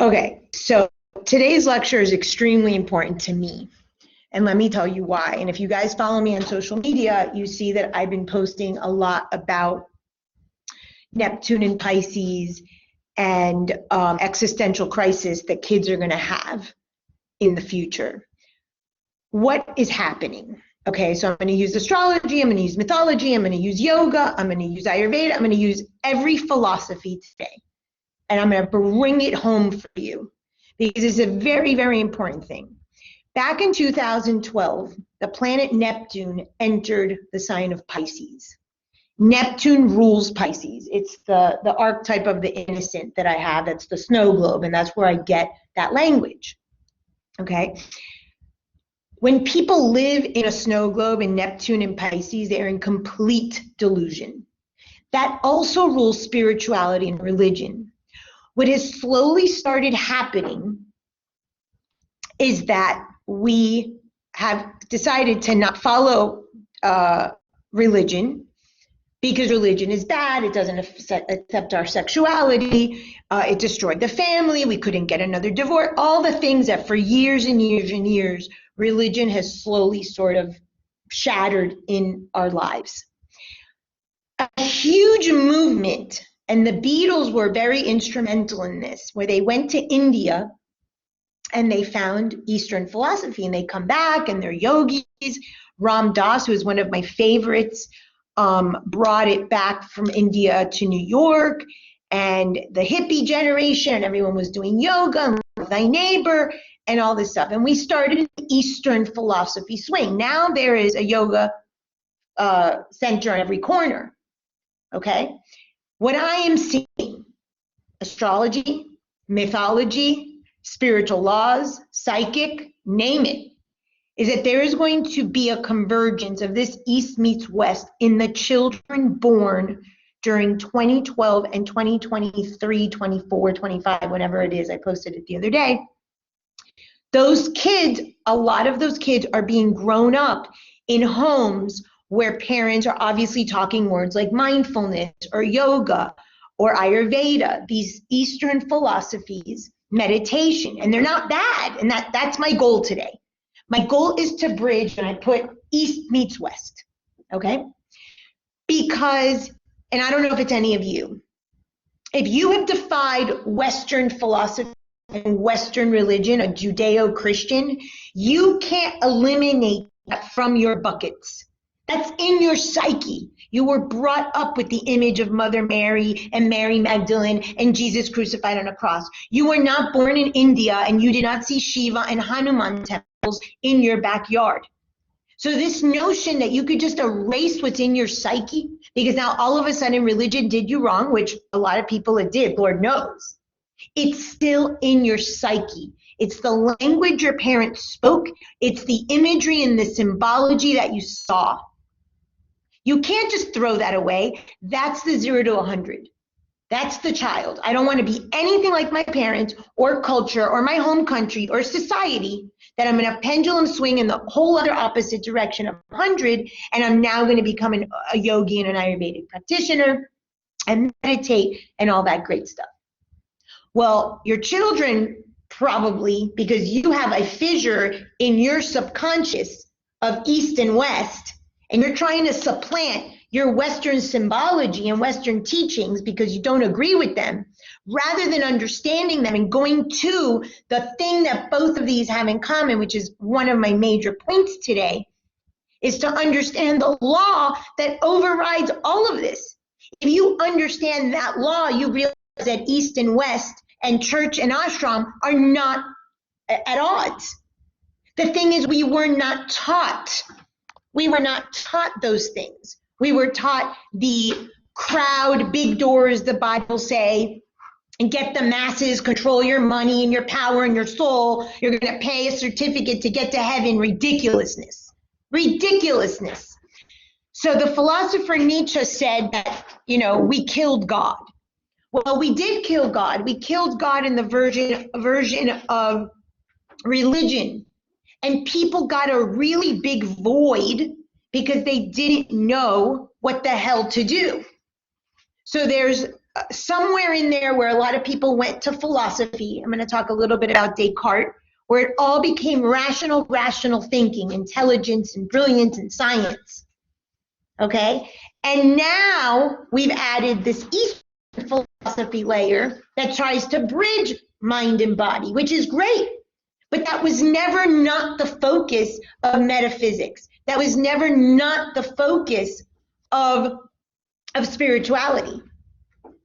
Okay, so today's lecture is extremely important to me. And let me tell you why. And if you guys follow me on social media, you see that I've been posting a lot about Neptune and Pisces and existential crisis that kids are going to have in the future. What is happening? Okay, so I'm going to use astrology, I'm going to use mythology, I'm going to use yoga, I'm going to use Ayurveda, I'm going to use every philosophy today. And I'm going to bring it home for you because it's a very, very important thing. Back in 2012, the planet Neptune entered the sign of Pisces. Neptune rules Pisces. It's the archetype of the innocent that I have. That's the snow globe, and that's where I get that language. Okay? When people live in a snow globe in Neptune and Pisces, they're in complete delusion. That also rules spirituality and religion. What has slowly started happening is that we have decided to not follow religion because religion is bad. It doesn't accept our sexuality. It destroyed the family. We couldn't get another divorce. All the things that for years and years and years, religion has slowly sort of shattered in our lives. A huge movement, and the Beatles were very instrumental in this, where they went to India and they found Eastern philosophy, and they come back and they're yogis. Ram Dass, who is one of my favorites, brought it back from India to New York, and the hippie generation, everyone was doing yoga and love thy neighbor and all this stuff. And we started an Eastern philosophy swing. Now there is a yoga center on every corner, okay? What I am seeing, astrology, mythology, spiritual laws, psychic, name it, is that there is going to be a convergence of this East meets West in the children born during 2012 and 2023, 24, 25, whatever it is. I posted it the other day. Those kids, a lot of those kids are being grown up in homes where parents are obviously talking words like mindfulness or yoga or Ayurveda, these Eastern philosophies, meditation, and they're not bad. And that's my goal today. My goal is to bridge, and I put East meets West, okay? Because, and I don't know if it's any of you, if you have defied Western philosophy and Western religion, a Judeo-Christian, you can't eliminate that from your buckets. That's in your psyche. You were brought up with the image of Mother Mary and Mary Magdalene and Jesus crucified on a cross. You were not born in India, and you did not see Shiva and Hanuman temples in your backyard. So this notion that you could just erase what's in your psyche, because now all of a sudden religion did you wrong, which a lot of people it did, Lord knows. It's still in your psyche. It's the language your parents spoke. It's the imagery and the symbology that you saw. You can't just throw that away. That's the 0 to 100. That's the child. I don't want to be anything like my parents or culture or my home country or society that I'm going to pendulum swing in the whole other opposite direction of 100, and I'm now going to become a yogi and an Ayurvedic practitioner and meditate and all that great stuff. Well, your children probably, because you have a fissure in your subconscious of East and West, and you're trying to supplant your Western symbology and Western teachings because you don't agree with them, rather than understanding them and going to the thing that both of these have in common, which is one of my major points today, is to understand the law that overrides all of this. If you understand that law, you realize that East and West and church and ashram are not at odds. The thing is, we were not taught. We were not taught those things. We were taught the crowd, big doors, the Bible say, and get the masses, control your money and your power and your soul. You're going to pay a certificate to get to heaven. Ridiculousness. Ridiculousness. So the philosopher Nietzsche said that, we killed God. Well, we did kill God. We killed God in the version of religion. And people got a really big void because they didn't know what the hell to do. So there's somewhere in there where a lot of people went to philosophy. I'm going to talk a little bit about Descartes, where it all became rational thinking, intelligence and brilliance and science. Okay? And now we've added this Eastern philosophy layer that tries to bridge mind and body, which is great. But that was never not the focus of metaphysics. That was never not the focus of spirituality.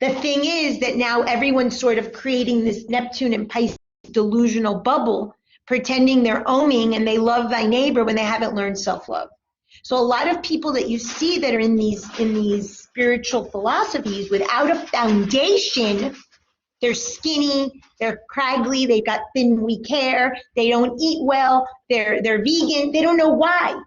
The thing is that now everyone's sort of creating this Neptune and Pisces delusional bubble, pretending they're oming and they love thy neighbor when they haven't learned self-love. So a lot of people that you see that are in these spiritual philosophies without a foundation, they're skinny, they're craggly, they've got thin, weak hair, they don't eat well, they're vegan, they don't know why.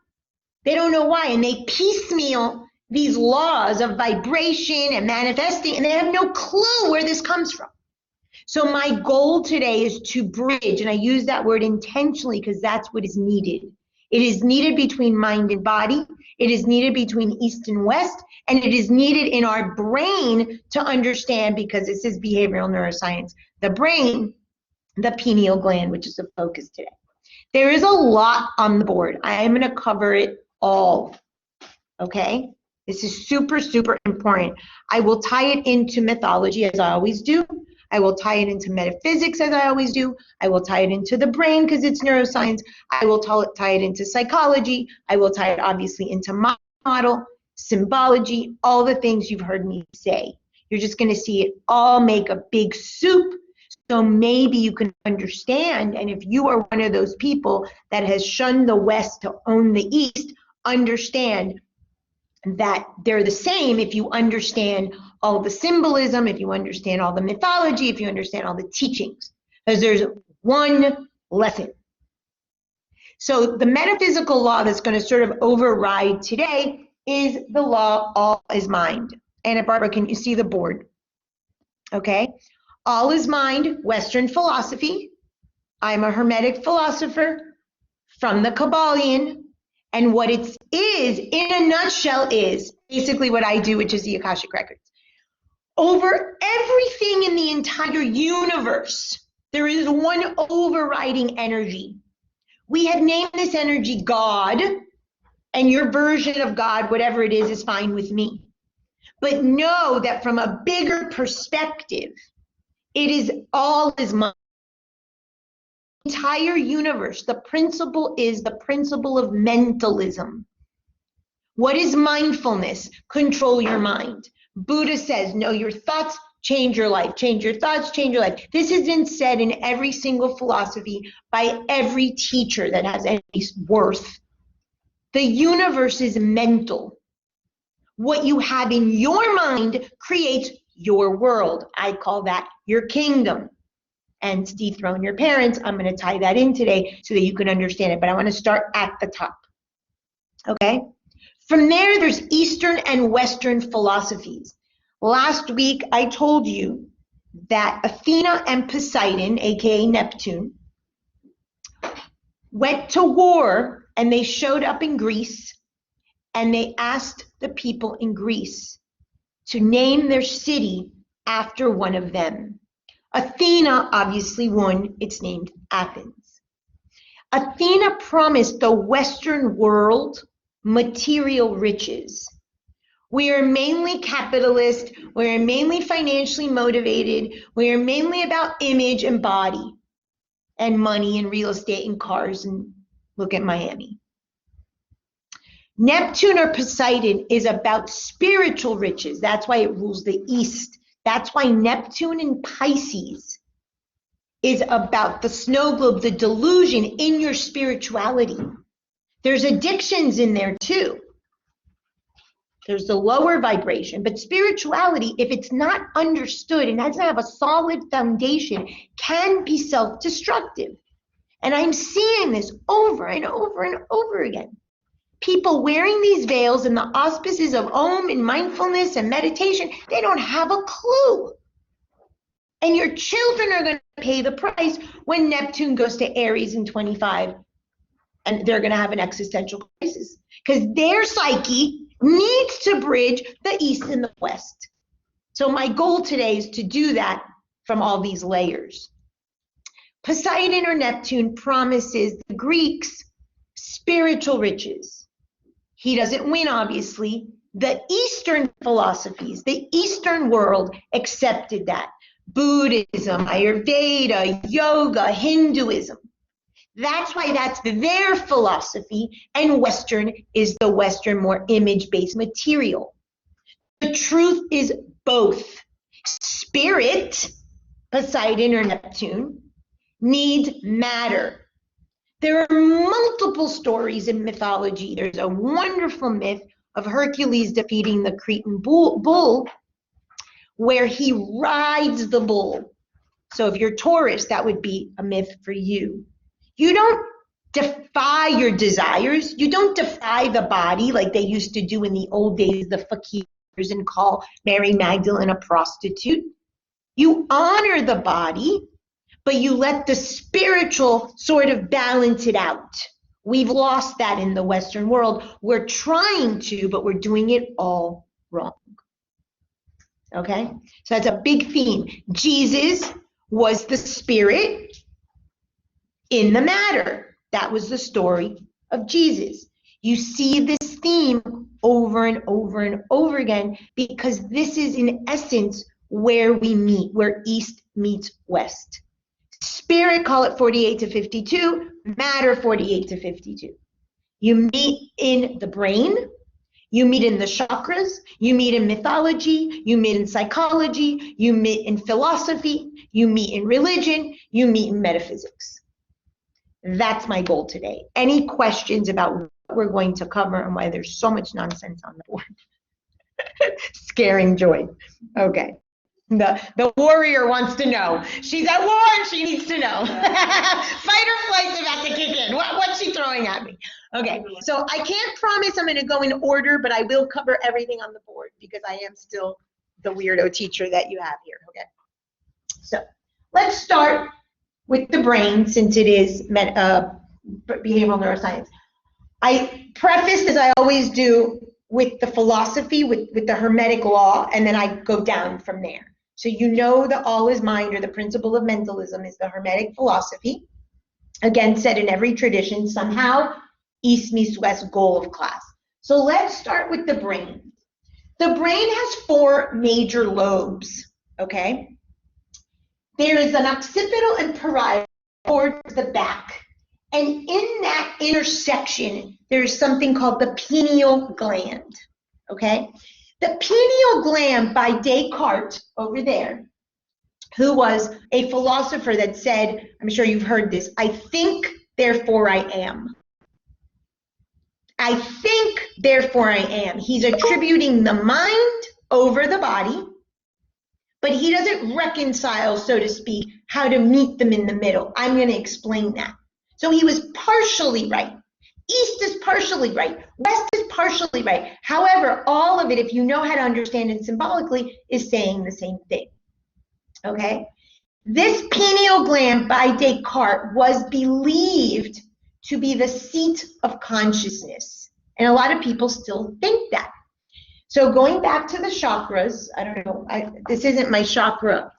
They don't know why, and they piecemeal these laws of vibration and manifesting, and they have no clue where this comes from. So my goal today is to bridge, and I use that word intentionally because that's what is needed. It is needed between mind and body. It is needed between East and West, and it is needed in our brain to understand, because this is behavioral neuroscience, the brain, the pineal gland, which is the focus today. There is a lot on the board. I am going to cover it all, okay? This is super, super important. I will tie it into mythology as I always do. I will tie it into metaphysics as I always do. I will tie it into the brain because it's neuroscience. I will tie it into psychology. I will tie it obviously into model, symbology, all the things you've heard me say. You're just going to see it all make a big soup. So maybe you can understand, and if you are one of those people that has shunned the West to own the East, understand that they're the same if you understand all the symbolism, if you understand all the mythology, if you understand all the teachings, because there's one lesson. So the metaphysical law that's going to sort of override today is the law, all is mind. Anna Barbara, can you see the board? Okay. All is mind, Western philosophy. I'm a Hermetic philosopher from the Kabbalion. And what it is, in a nutshell, is basically what I do, which is the Akashic Records. Over everything in the entire universe, there is one overriding energy. We have named this energy God, and your version of God, whatever it is fine with me. But know that from a bigger perspective, it is all is mind. Entire universe, the principle is the principle of mentalism. What is mindfulness? Control your mind. Buddha says, know your thoughts, change your life. Change your thoughts, change your life. This has been said in every single philosophy by every teacher that has any worth. The universe is mental. What you have in your mind creates your world. I call that your kingdom. And to dethrone your parents, I'm going to tie that in today so that you can understand it. But I want to start at the top. Okay? From there, there's Eastern and Western philosophies. Last week, I told you that Athena and Poseidon, aka Neptune, went to war, and they showed up in Greece, and they asked the people in Greece to name their city after one of them. Athena obviously won. It's named Athens. Athena promised the Western world material riches. We are mainly capitalist. We are mainly financially motivated. We are mainly about image and body and money and real estate and cars, and look at Miami. Neptune or Poseidon is about spiritual riches. That's why it rules the East. That's why Neptune in Pisces is about the snow globe, the delusion in your spirituality. There's addictions in there too. There's the lower vibration, but spirituality, if it's not understood and doesn't have a solid foundation, can be self-destructive. And I'm seeing this over and over and over again. People wearing these veils in the auspices of Om and mindfulness and meditation, they don't have a clue. And your children are going to pay the price when Neptune goes to Aries in 25, and they're going to have an existential crisis because their psyche needs to bridge the East and the West. So my goal today is to do that from all these layers. Poseidon or Neptune promises the Greeks spiritual riches. He doesn't win, obviously. The Eastern philosophies, the Eastern world accepted that. Buddhism, Ayurveda, yoga, Hinduism. That's why that's their philosophy, and Western is the Western, more image-based material. The truth is both. Spirit, Poseidon or Neptune, needs matter. There are multiple stories in mythology. There's a wonderful myth of Hercules defeating the Cretan bull where he rides the bull. So if you're Taurus, that would be a myth for you. You don't defy your desires. You don't defy the body like they used to do in the old days, the fakirs, and call Mary Magdalene a prostitute. You honor the body, but you let the spiritual sort of balance it out. We've lost that in the Western world. We're trying to, but we're doing it all wrong. Okay? So that's a big theme. Jesus was the spirit in the matter. That was the story of Jesus. You see this theme over and over and over again because this is in essence where we meet, where East meets West. Spirit, call it 48 to 52, matter 48 to 52. You meet in the brain, you meet in the chakras, you meet in mythology, you meet in psychology, you meet in philosophy, you meet in religion, you meet in metaphysics. That's my goal today. Any questions about what we're going to cover and why there's so much nonsense on the board? Scaring Joy. Okay. The warrior wants to know. She's at war and she needs to know. Fight or flight's about to kick in. What's she throwing at me? Okay, so I can't promise I'm going to go in order, but I will cover everything on the board because I am still the weirdo teacher that you have here. Okay, so let's start with the brain since it is behavioral neuroscience. I prefaced, as I always do, with the philosophy, with the Hermetic law, and then I go down from there. So you know that all is mind, or the principle of mentalism, is the Hermetic philosophy. Again, said in every tradition, somehow East meets West, goal of class. So let's start with the brain. The brain has 4 major lobes, okay? There is an occipital and parietal towards the back. And in that intersection, there's something called the pineal gland, okay? The pineal gland by Descartes, over there, who was a philosopher that said, I'm sure you've heard this, I think, therefore I am. I think, therefore I am. He's attributing the mind over the body, but he doesn't reconcile, so to speak, how to meet them in the middle. I'm going to explain that. So he was partially right. East is partially right. West is partially right. However, all of it, if you know how to understand it symbolically, is saying the same thing. Okay? This pineal gland by Descartes was believed to be the seat of consciousness. And a lot of people still think that. So going back to the chakras, I don't know, this isn't my chakra,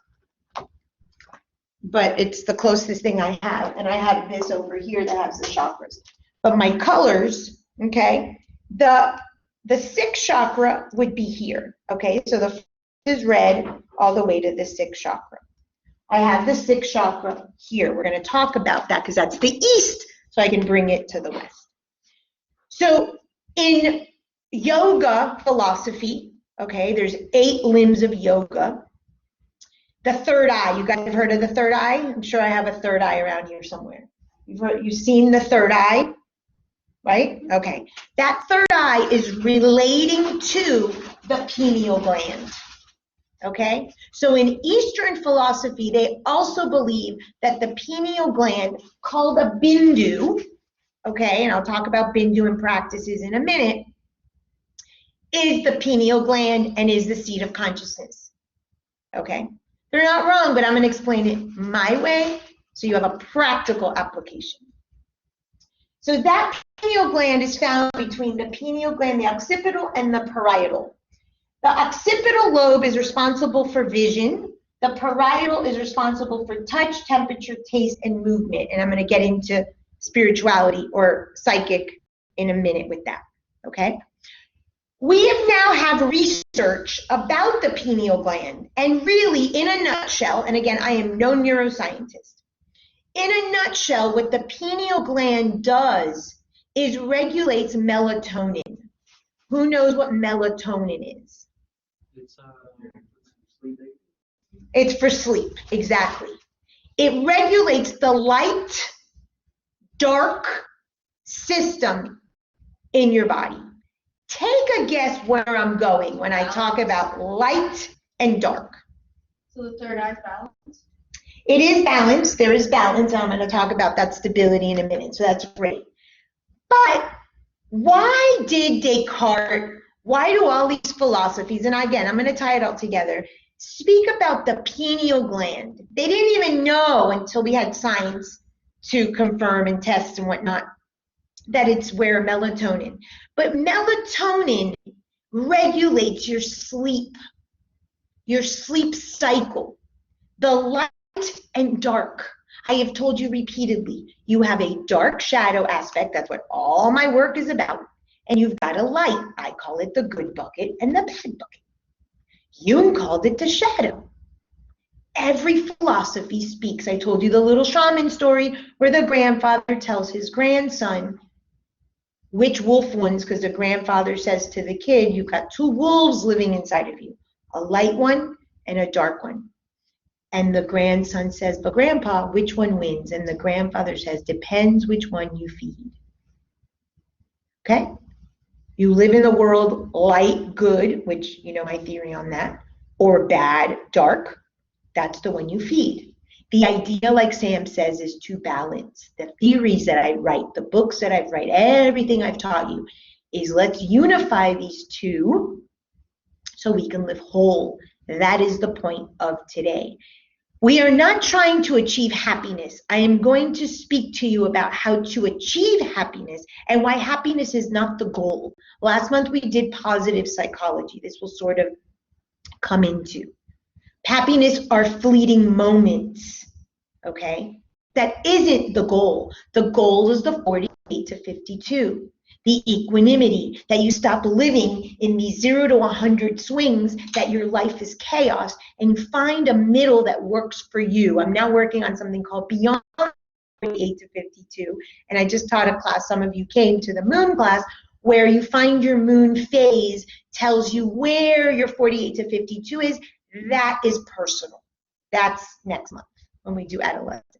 but it's the closest thing I have. And I have this over here that has the chakras. But my colors, okay, the 6th chakra would be here, okay? So the 1st is red all the way to the 6th chakra. I have the 6th chakra here. We're going to talk about that because that's the East, so I can bring it to the West. So in yoga philosophy, okay, there's 8 limbs of yoga. The 3rd eye, you guys have heard of the 3rd eye? I'm sure I have a 3rd eye around here somewhere. You've seen the 3rd eye, right? Okay. That 3rd eye is relating to the pineal gland. Okay? So in Eastern philosophy, they also believe that the pineal gland, called a bindu, okay, and I'll talk about bindu and practices in a minute, is the pineal gland and is the seat of consciousness. Okay? They're not wrong, but I'm going to explain it my way so you have a practical application. So that pineal gland is found between the pineal gland, the occipital, and the parietal. The occipital lobe is responsible for vision. The parietal is responsible for touch, temperature, taste, and movement. And I'm going to get into spirituality or psychic in a minute with that, okay? We have research about the pineal gland, and really, in a nutshell, and again, I am no neuroscientist, in a nutshell, what the pineal gland does is regulates melatonin. Who knows what melatonin is? It's sleep aid. It's for sleep, exactly. It regulates the light, dark system in your body. Take a guess where I'm going when I talk about light and dark. So the third eye's balanced? It is balanced. There is balance. And I'm going to talk about that stability in a minute. So that's great. But why did Descartes, why do all these philosophies, and again, I'm going to tie it all together, speak about the pineal gland? They didn't even know until we had science to confirm and test and whatnot that it's where melatonin. But melatonin regulates your sleep cycle, the light and dark. I have told you repeatedly, you have a dark shadow aspect. That's what all my work is about. And you've got a light. I call it the good bucket and the bad bucket. Jung called it the shadow. Every philosophy speaks. I told you the little shaman story where the grandfather tells his grandson which wolf ones, because the grandfather says to the kid, you've got two wolves living inside of you, a light one and a dark one. And the grandson says, but grandpa, which one wins? And the grandfather says, depends which one you feed. Okay? You live in the world light, good, which you know my theory on that, or bad, dark. That's the one you feed. The idea, like Sam says, is to balance. The theories that I write, the books that I've write, everything I've taught you is let's unify these two so we can live whole. That is the point of today. We are not trying to achieve happiness. I am going to speak to you about how to achieve happiness and why happiness is not the goal. Last month we did positive psychology. This will sort of come into. Happiness are fleeting moments, okay? That isn't the goal. The goal is the 48 to 52. The equanimity, that you stop living in these 0 to 100 swings, that your life is chaos, and you find a middle that works for you. I'm now working on something called Beyond 48 to 52, and I just taught a class, some of you came to the moon class, where you find your moon phase, tells you where your 48 to 52 is. That is personal. That's next month when we do adolescence,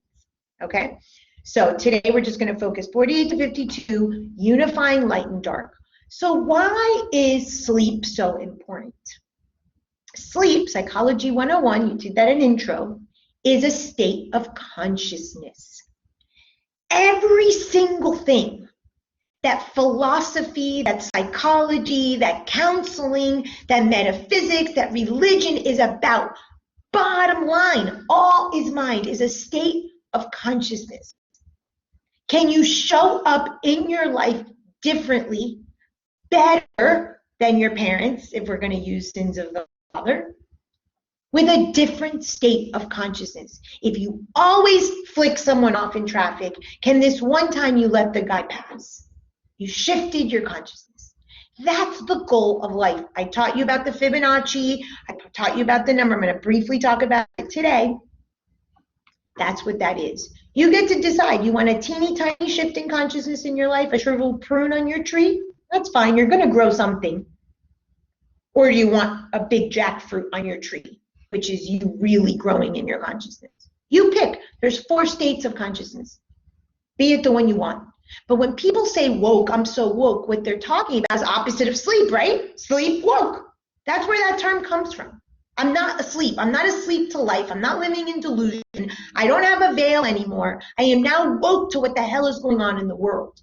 okay? So today we're just going to focus 48 to 52, unifying light and dark. So why is sleep so important? Sleep, Psychology 101, you did that in intro, is a state of consciousness. Every single thing that philosophy, that psychology, that counseling, that metaphysics, that religion is about, bottom line, all is mind, is a state of consciousness. Can you show up in your life differently, better than your parents, if we're going to use sins of the father, with a different state of consciousness? If you always flick someone off in traffic, can this one time you let the guy pass? You shifted your consciousness. That's the goal of life. I taught you about the Fibonacci. I taught you about the number. I'm going to briefly talk about it today. That's what that is. You get to decide. You want a teeny tiny shift in consciousness in your life, a shriveled prune on your tree? That's fine. You're going to grow something. Or do you want a big jackfruit on your tree, which is you really growing in your consciousness? You pick. There's 4 states of consciousness. Be it the one you want. But when people say woke, I'm so woke, what they're talking about is opposite of sleep, right? Sleep, woke. That's where that term comes from. I'm not asleep. I'm not asleep to life. I'm not living in delusion. I don't have a veil anymore. I am now woke to what the hell is going on in the world.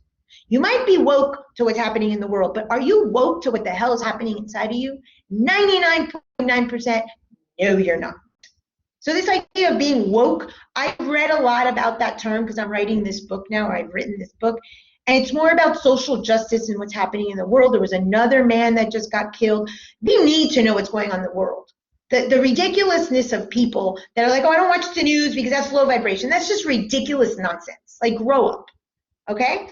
You might be woke to what's happening in the world, but are you woke to what the hell is happening inside of you? 99.9%, no, you're not. So this idea of being woke, I've read a lot about that term because I'm writing this book now, or I've written this book, And it's more about social justice and what's happening in the world. There was another man that just got killed. We need to know what's going on in the world. The ridiculousness of people that are like, oh, I don't watch the news because that's low vibration. That's just ridiculous nonsense. Like, grow up, okay?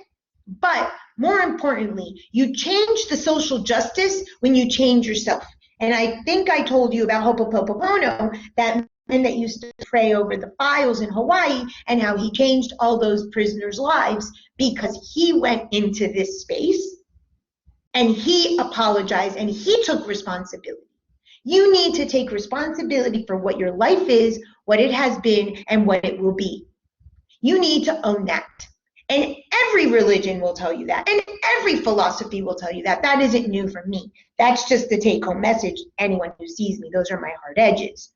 But more importantly, you change the social justice when you change yourself. And I think I told you about Ho'oponopono, that man that used to pray over the files in Hawaii, and how he changed all those prisoners' lives because he went into this space and he apologized and he took responsibility. You need to take responsibility for what your life is, what it has been, and what it will be. You need to own that. And every religion will tell you that. And every philosophy will tell you that. That isn't new for me. That's just the take-home message. Anyone who sees me, those are my hard edges.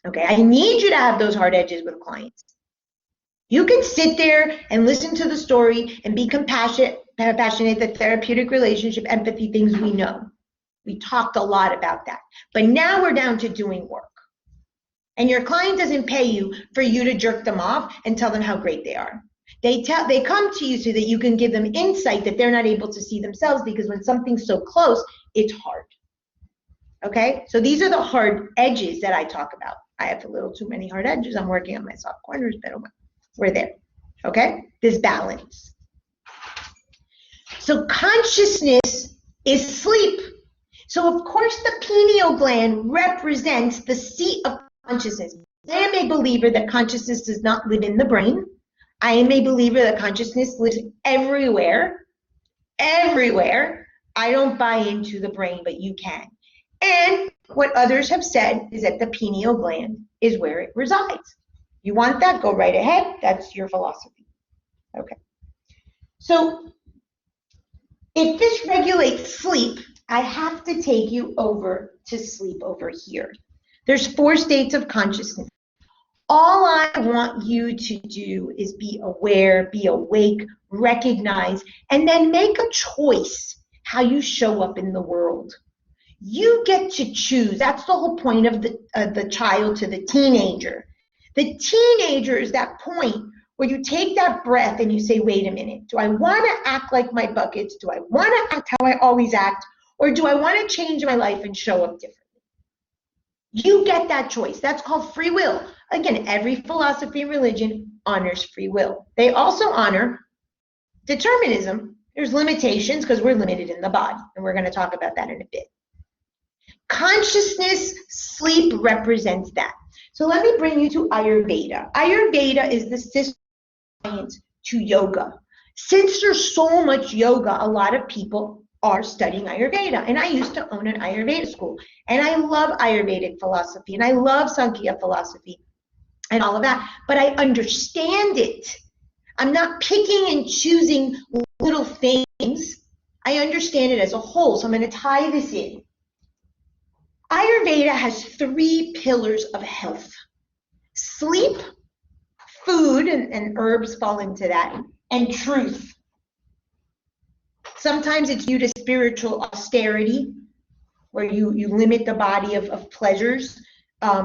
Okay, I need you to have those hard edges with clients. You can sit there and listen to the story and be compassionate, the therapeutic relationship, empathy, things we know. We talked a lot about that. But now we're down to doing work. And your client doesn't pay you for you to jerk them off and tell them how great they are. They come to you so that you can give them insight that they're not able to see themselves, because when something's so close, it's hard. Okay? So these are the hard edges that I talk about. I have a little too many hard edges. I'm working on my soft corners, but we're there. Okay? This balance. So consciousness is sleep. So of course the pineal gland represents the seat of consciousness. I am a believer that consciousness does not live in the brain. I am a believer that consciousness lives everywhere. Everywhere. I don't buy into the brain, but you can. And what others have said is that the pineal gland is where it resides. You want that? Go right ahead. That's your philosophy. Okay. So if this regulates sleep, I have to take you over to sleep over here. There's 4 states of consciousness. All I want you to do is be aware, be awake, recognize, and then make a choice how you show up in the world. You get to choose. That's the whole point of the child to the teenager. The teenager is that point where you take that breath and you say, wait a minute, do I want to act like my buckets? Do I want to act how I always act? Or do I want to change my life and show up differently? You get that choice. That's called free will. Again, every philosophy and religion honors free will. They also honor determinism. There's limitations because we're limited in the body, and we're going to talk about that in a bit. Consciousness, sleep represents that. So let me bring you to Ayurveda. Ayurveda is the sister science to yoga. Since there's so much yoga, a lot of people are studying Ayurveda. And I used to own an Ayurveda school. And I love Ayurvedic philosophy. And I love Sankhya philosophy and all of that. But I understand it. I'm not picking and choosing little things. I understand it as a whole. So I'm going to tie this in. Ayurveda has 3 pillars of health. Sleep, food, and herbs fall into that, and truth. Sometimes it's viewed as spiritual austerity, where you limit the body of pleasures,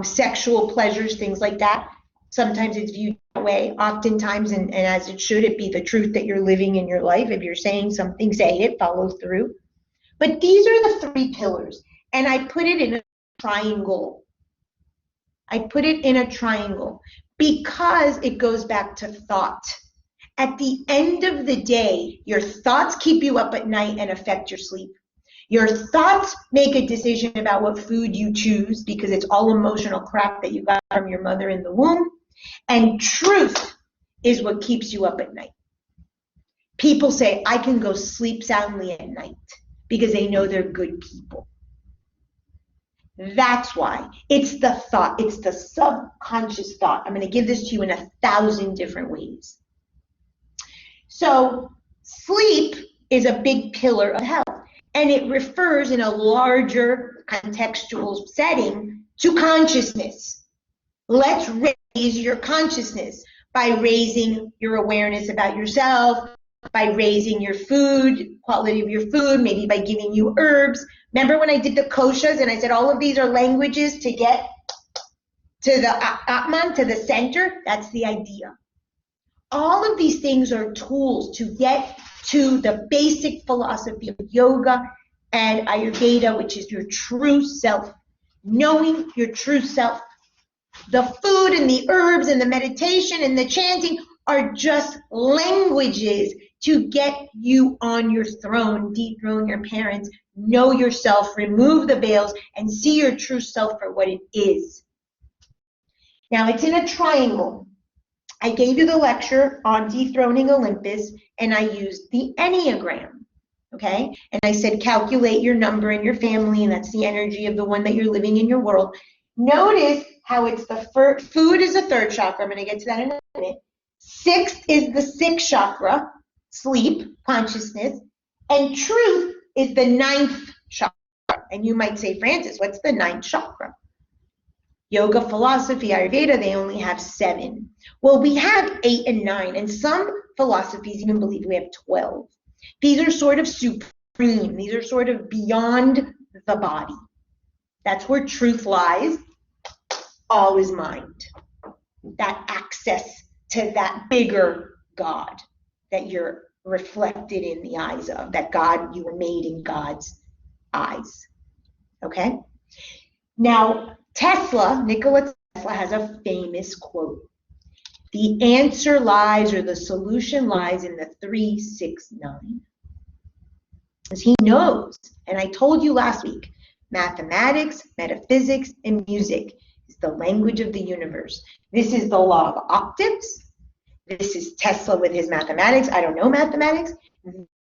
sexual pleasures, things like that. Sometimes it's viewed that way. Oftentimes, and as it should, it be the truth that you're living in your life. If you're saying something, say it, follow through. But these are the 3 pillars. And I put it in a triangle. I put it in a triangle because it goes back to thought. At the end of the day, your thoughts keep you up at night and affect your sleep. Your thoughts make a decision about what food you choose because it's all emotional crap that you got from your mother in the womb. And truth is what keeps you up at night. People say, I can go sleep soundly at night because they know they're good people. That's why. It's the thought. It's the subconscious thought. I'm going to give this to you in 1,000 different ways. So sleep is a big pillar of health, and it refers in a larger contextual setting to consciousness. Let's raise your consciousness by raising your awareness about yourself, by raising your food, quality of your food, maybe by giving you herbs. Remember when I did the koshas and I said all of these are languages to get to the Atman, to the center? That's the idea. All of these things are tools to get to the basic philosophy of yoga and Ayurveda, which is your true self, knowing your true self. The food and the herbs and the meditation and the chanting are just languages to get you on your throne, dethrone your parents, know yourself, remove the veils, and see your true self for what it is. Now, it's in a triangle. I gave you the lecture on dethroning Olympus, and I used the Enneagram, okay? And I said, calculate your number in your family, and that's the energy of the one that you're living in your world. Notice how it's the first, food is the third chakra. I'm going to get to that in a minute. Sixth is the sixth chakra, sleep, consciousness, and truth is the ninth chakra. And you might say, Francis, what's the ninth chakra? Yoga, philosophy, Ayurveda, they only have 7. Well, we have 8 and 9, and some philosophies even believe we have 12. These are sort of supreme. These are sort of beyond the body. That's where truth lies. All is mind. That access to that bigger God that you're reflected in the eyes of, that God, you were made in God's eyes. Okay? Now, Nikola Tesla has a famous quote. The answer lies, or the solution lies, in the 369. Because he knows, and I told you last week, mathematics, metaphysics, and music is the language of the universe. This is the law of octaves. This is Tesla with his mathematics. I don't know mathematics.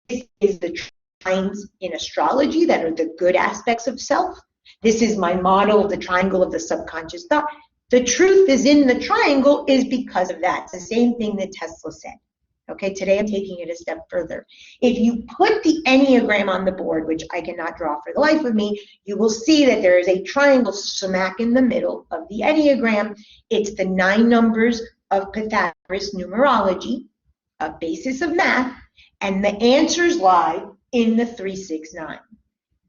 This is the trines in astrology that are the good aspects of self. This is my model of the triangle of the subconscious thought. The truth is in the triangle is because of that. It's the same thing that Tesla said. Okay, today I'm taking it a step further. If you put the Enneagram on the board, which I cannot draw for the life of me, you will see that there is a triangle smack in the middle of the Enneagram. It's the 9 numbers of Pythagoras numerology, a basis of math, and the answers lie in the 369.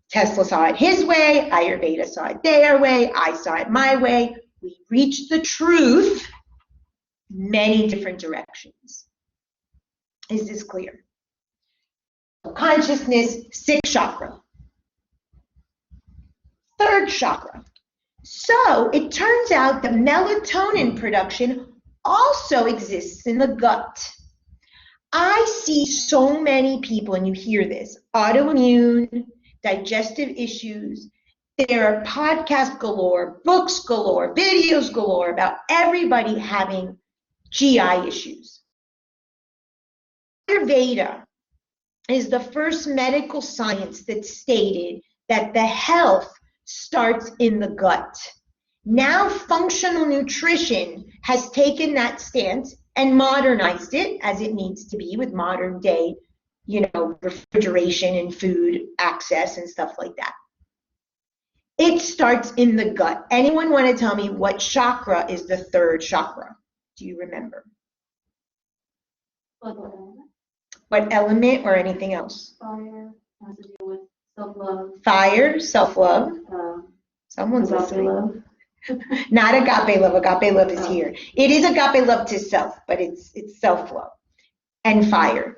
Tesla saw it his way, Ayurveda saw it their way, I saw it my way. We reached the truth many different directions. Is this clear? Consciousness, 6th chakra. 3rd chakra. So it turns out that melatonin production also exists in the gut. I see so many people, and you hear this, autoimmune, digestive issues. There are podcasts galore, books galore, videos galore about everybody having GI issues. Ayurveda is the first medical science that stated that the health starts in the gut. Now functional nutrition has taken that stance and modernized it as it needs to be with modern day, refrigeration and food access and stuff like that. It starts in the gut. Anyone want to tell me what chakra is the 3rd chakra? Do you remember? What element or anything else? Fire has to do with self-love. Fire, self-love. Someone's listening. Love. Not agape love. Agape love is here. It is agape love to self, but it's self-love. And fire.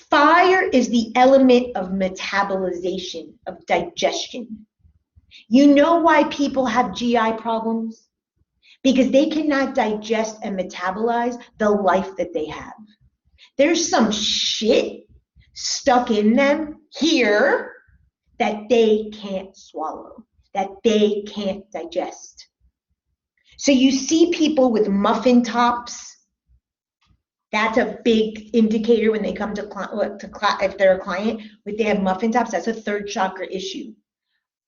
Fire is the element of metabolization, of digestion. You know why people have GI problems? Because they cannot digest and metabolize the life that they have. There's some shit stuck in them here that they can't swallow, that they can't digest. So you see people with muffin tops. That's a big indicator when they come to if they're a client, if they have muffin tops, that's a 3rd chakra issue.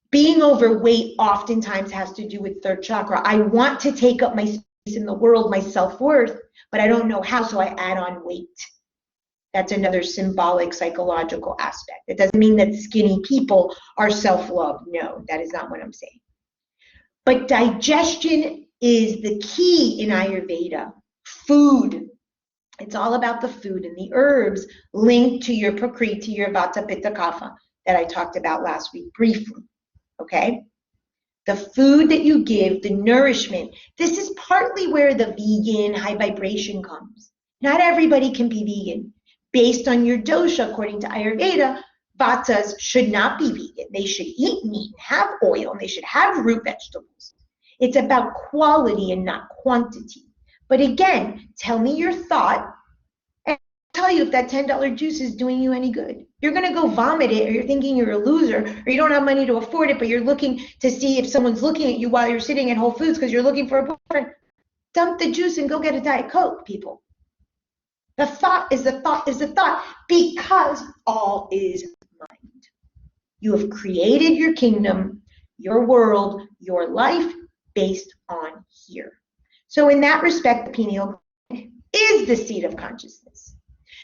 Being overweight oftentimes has to do with 3rd chakra. I want to take up my space in the world, my self-worth, but I don't know how, so I add on weight. That's another symbolic psychological aspect. It doesn't mean that skinny people are self-love. No, that is not what I'm saying. But digestion is the key in Ayurveda. Food. It's all about the food and the herbs linked to your prakriti, your vata, pitta, kapha that I talked about last week briefly. Okay? The food that you give, the nourishment. This is partly where the vegan high vibration comes. Not everybody can be vegan. Based on your dosha, according to Ayurveda, vatas should not be vegan. They should eat meat, have oil, and they should have root vegetables. It's about quality and not quantity. But again, tell me your thought, and I'll tell you if that $10 juice is doing you any good. You're going to go vomit it, or you're thinking you're a loser, or you don't have money to afford it, but you're looking to see if someone's looking at you while you're sitting at Whole Foods because you're looking for a boyfriend. Dump the juice and go get a Diet Coke, people. The thought is the thought is the thought, because all is mind. You have created your kingdom, your world, your life based on here. So in that respect, the pineal gland is the seat of consciousness.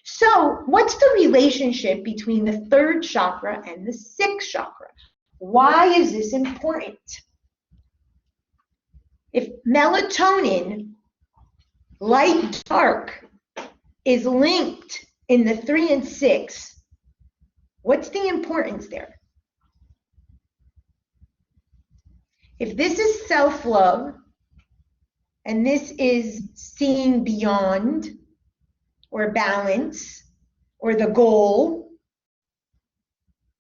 So what's the relationship between the third chakra and the sixth chakra? Why is this important? If melatonin, light, dark, is linked in the 3 and 6, what's the importance there? If this is self-love, and this is seeing beyond, or balance, or the goal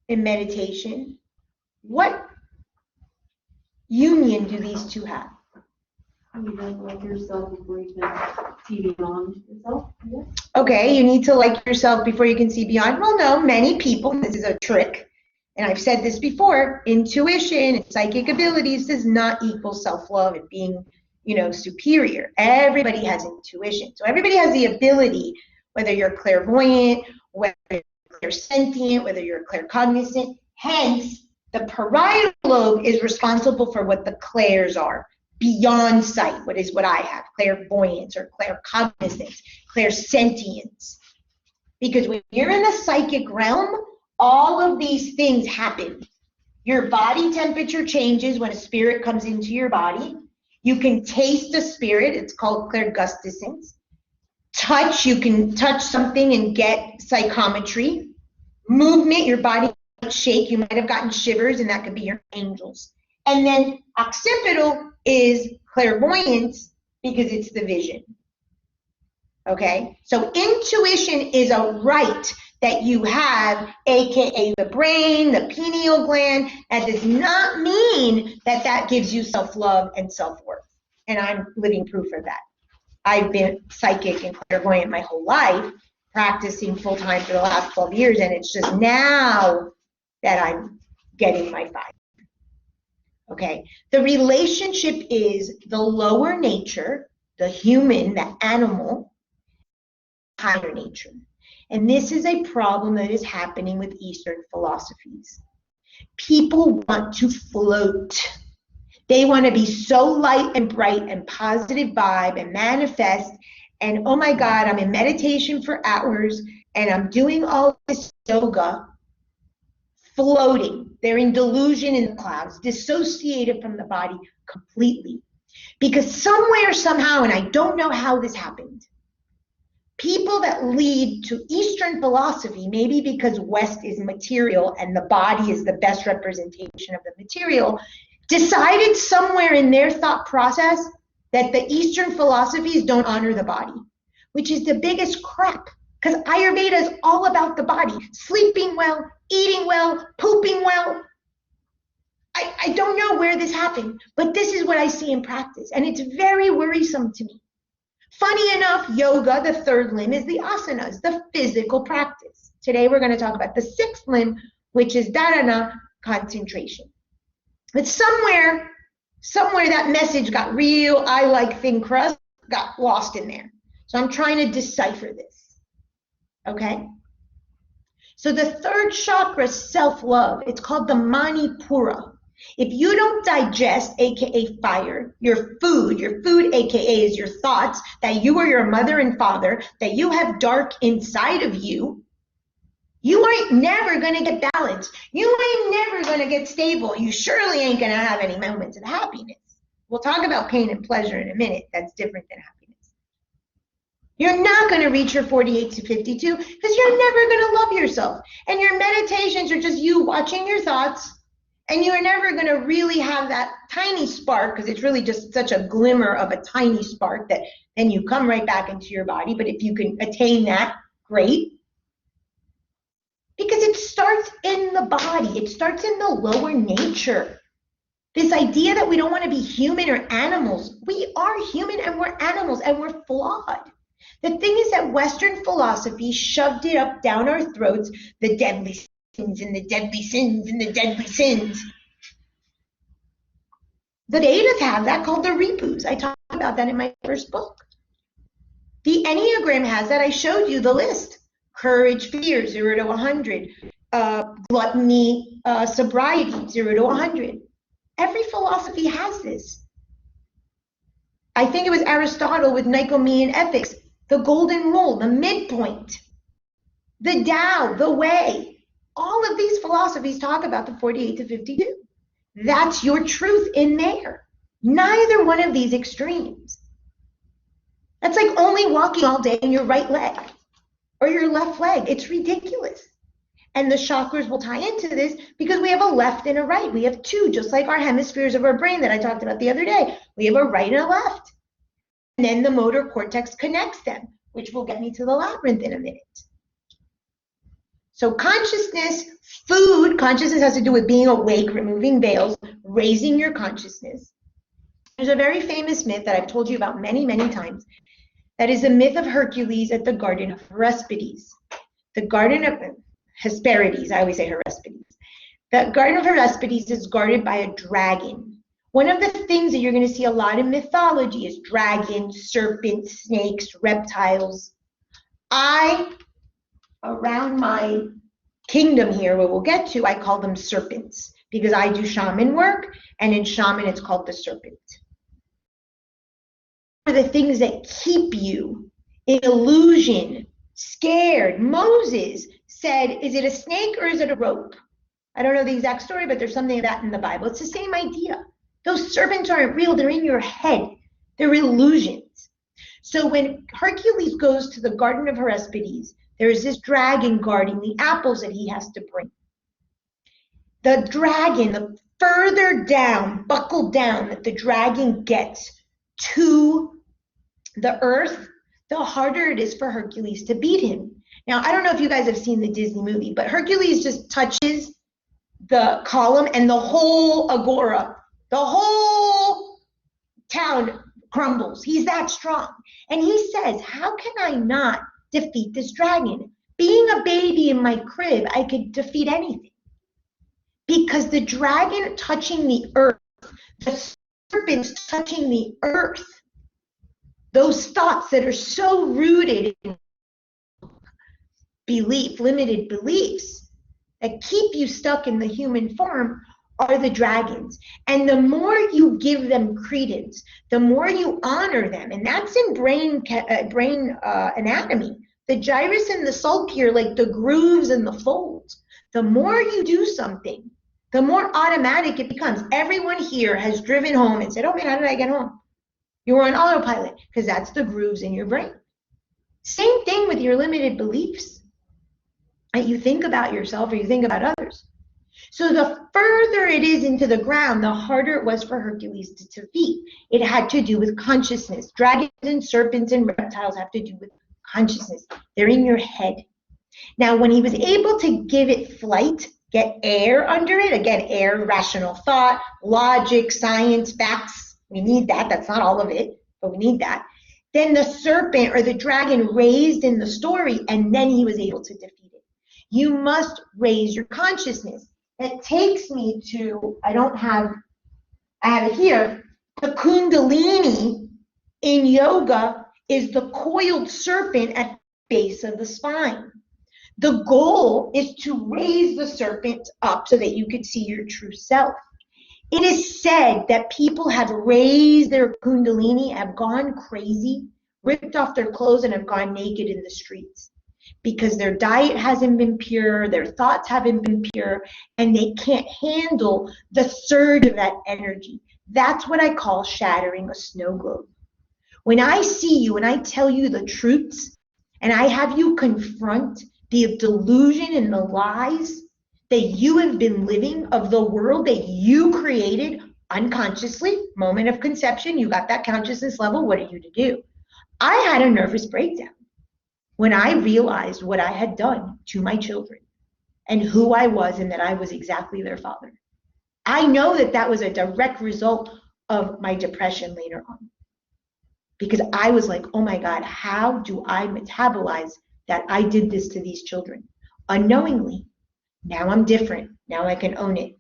in meditation, what union do these two have? You don't like yourself before you can see beyond yourself. Yeah. Okay, you need to like yourself before you can see beyond. Well, no, many people, this is a trick, and I've said this before, intuition and psychic abilities does not equal self-love and being, superior. Everybody has intuition. So everybody has the ability, whether you're clairvoyant, whether you're sentient, whether you're claircognizant. Hence, the parietal lobe is responsible for what the clairs are. Beyond sight, what I have, clairvoyance or claircognizance, clairsentience. Because when you're in the psychic realm, all of these things happen. Your body temperature changes when a spirit comes into your body. You can taste a spirit, it's called clairgustance. Touch, you can touch something and get psychometry. Movement, your body might shake, you might have gotten shivers, and that could be your angels. And then occipital is clairvoyance because it's the vision. Okay? So intuition is a right that you have, aka the brain, the pineal gland. That does not mean that that gives you self-love and self-worth. And I'm living proof of that. I've been psychic and clairvoyant my whole life, practicing full-time for the last 12 years, and it's just now that I'm getting my fire. Okay, the relationship is the lower nature, the human, the animal, higher nature. And this is a problem that is happening with Eastern philosophies. People want to float. They want to be so light and bright and positive vibe and manifest. And oh my God, I'm in meditation for hours and I'm doing all this yoga, floating. They're in delusion in the clouds, dissociated from the body completely. Because somewhere, somehow, and I don't know how this happened, people that lead to Eastern philosophy, maybe because West is material and the body is the best representation of the material, decided somewhere in their thought process that the Eastern philosophies don't honor the body, which is the biggest crap. Because Ayurveda is all about the body, sleeping well, eating well, pooping well. I don't know where this happened, but this is what I see in practice, and it's very worrisome to me. Funny enough, yoga, the third limb, is the asanas, the physical practice. Today we're going to talk about the sixth limb, which is dharana, concentration. But somewhere that message got real, I like thin crust, got lost in there. So I'm trying to decipher this. Okay? So the third chakra, self-love, it's called the Manipura. If you don't digest, aka fire, your food, aka is your thoughts, that you are your mother and father, that you have dark inside of you, you ain't never gonna get balanced. You ain't never gonna get stable. You surely ain't gonna have any moments of happiness. We'll talk about pain and pleasure in a minute. That's different than happiness. You're not going to reach your 48 to 52 because you're never going to love yourself. And your meditations are just you watching your thoughts And you're never going to really have that tiny spark, because it's really just such a glimmer of a tiny spark that then you come right back into your body. But if you can attain that, great. Because it starts in the body. It starts in the lower nature. This idea that we don't want to be human or animals. We are human and we're animals and we're flawed. The thing is that Western philosophy shoved it up down our throats, the deadly sins and the deadly sins and the deadly sins. The Vedas have that called the Ripus. I talked about that in my first book. The Enneagram has that. I showed you the list. Courage, fear, 0 to 100. Gluttony, sobriety, 0 to 100. Every philosophy has this. I think it was Aristotle with Nicomachean Ethics, the golden rule, the midpoint, the Tao, the way. All of these philosophies talk about the 48 to 52. That's your truth in there. Neither one of these extremes. That's like only walking all day in your right leg or your left leg. It's ridiculous. And the chakras will tie into this because we have a left and a right. We have two, just like our hemispheres of our brain that I talked about the other day. We have a right and a left. And then the motor cortex connects them, which will get me to the labyrinth in a minute. So consciousness, food, consciousness has to do with being awake, removing veils, raising your consciousness. There's a very famous myth that I've told you about many, many times. That is the myth of Hercules at the Garden of Hesperides. The Garden of Hesperides, I always say Hesperides. The Garden of Hesperides is guarded by a dragon. One of the things that you're going to see a lot in mythology is dragons, serpents, snakes, reptiles. Around my kingdom here, where we'll get to, I call them serpents because I do shaman work, and in shaman it's called the serpent. Are the things that keep you in illusion, scared. Moses said, is it a snake or is it a rope? I don't know the exact story, but there's something of that in the Bible. It's the same idea. Those serpents aren't real. They're in your head. They're illusions. So when Hercules goes to the Garden of Hesperides, there is this dragon guarding the apples that he has to bring. The dragon, the further down, buckled down that the dragon gets to the earth, the harder it is for Hercules to beat him. Now, I don't know if you guys have seen the Disney movie, but Hercules just touches the column and the whole agora, the whole town crumbles. He's that strong. And he says, how can I not defeat this dragon? Being a baby in my crib, I could defeat anything. Because the dragon touching the earth, the serpents touching the earth, those thoughts that are so rooted in belief, limited beliefs, that keep you stuck in the human form are the dragons. And the more you give them credence, the more you honor them. And that's in brain anatomy. The gyrus and the sulci are like the grooves and the folds. The more you do something, the more automatic it becomes. Everyone here has driven home and said, oh man, how did I get home? You were on autopilot, because that's the grooves in your brain. Same thing with your limited beliefs. You think about yourself or you think about others. So the further it is into the ground, the harder it was for Hercules to defeat. It had to do with consciousness. Dragons and serpents and reptiles have to do with consciousness. They're in your head. Now, when he was able to give it flight, get air under it, again, air, rational thought, logic, science, facts, we need that. That's not all of it, but we need that. Then the serpent or the dragon raised in the story, and then he was able to defeat it. You must raise your consciousness. That takes me to, I have it here. The Kundalini in yoga is the coiled serpent at the base of the spine. The goal is to raise the serpent up so that you could see your true self. It is said that people have raised their Kundalini, have gone crazy, ripped off their clothes, and have gone naked in the streets because their diet hasn't been pure, their thoughts haven't been pure, and they can't handle the surge of that energy. That's what I call shattering a snow globe. When I see you and I tell you the truths, and I have you confront the delusion and the lies that you have been living, of the world that you created unconsciously, moment of conception, you got that consciousness level, what are you to do? I had a nervous breakdown when I realized what I had done to my children and who I was, and that I was exactly their father. I know that that was a direct result of my depression later on, because I was like, oh my God, how do I metabolize that I did this to these children unknowingly? Now I'm different. Now I can own it.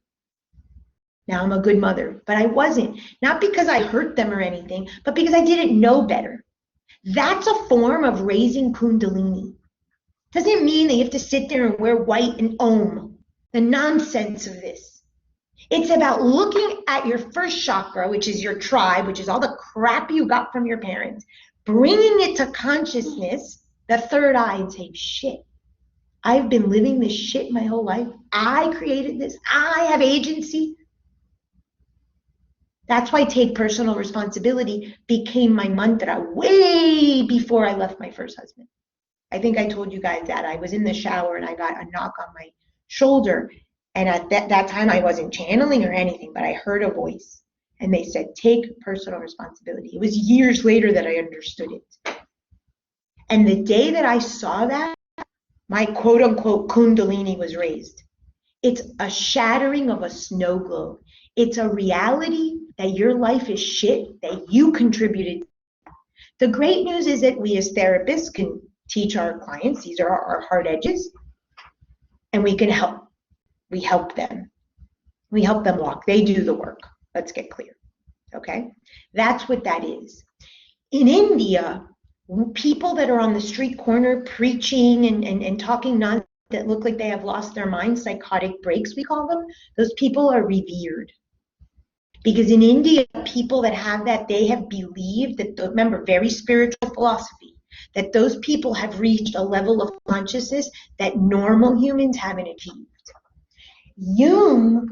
Now I'm a good mother. But I wasn't, not because I hurt them or anything, but because I didn't know better. That's a form of raising Kundalini. Doesn't mean that you have to sit there and wear white and Om. The nonsense of this. It's about looking at your first chakra, which is your tribe, which is all the crap you got from your parents, bringing it to consciousness, the third eye, and saying, shit, I've been living this shit my whole life. I created this. I have agency. That's why take personal responsibility became my mantra way before I left my first husband. I think I told you guys that. I was in the shower and I got a knock on my shoulder. And at that time, I wasn't channeling or anything, but I heard a voice. And they said, take personal responsibility. It was years later that I understood it. And the day that I saw that, my quote unquote Kundalini was raised. It's a shattering of a snow globe. It's a reality that your life is shit, that you contributed. The great news is that we as therapists can teach our clients, these are our hard edges, and we can help. We help them. We help them walk. They do the work. Let's get clear. Okay? That's what that is. In India, people that are on the street corner preaching and talking nonsense that look like they have lost their mind, psychotic breaks, we call them, those people are revered. Because in India, people that have that, they have believed that, remember, very spiritual philosophy, that those people have reached a level of consciousness that normal humans haven't achieved. Jung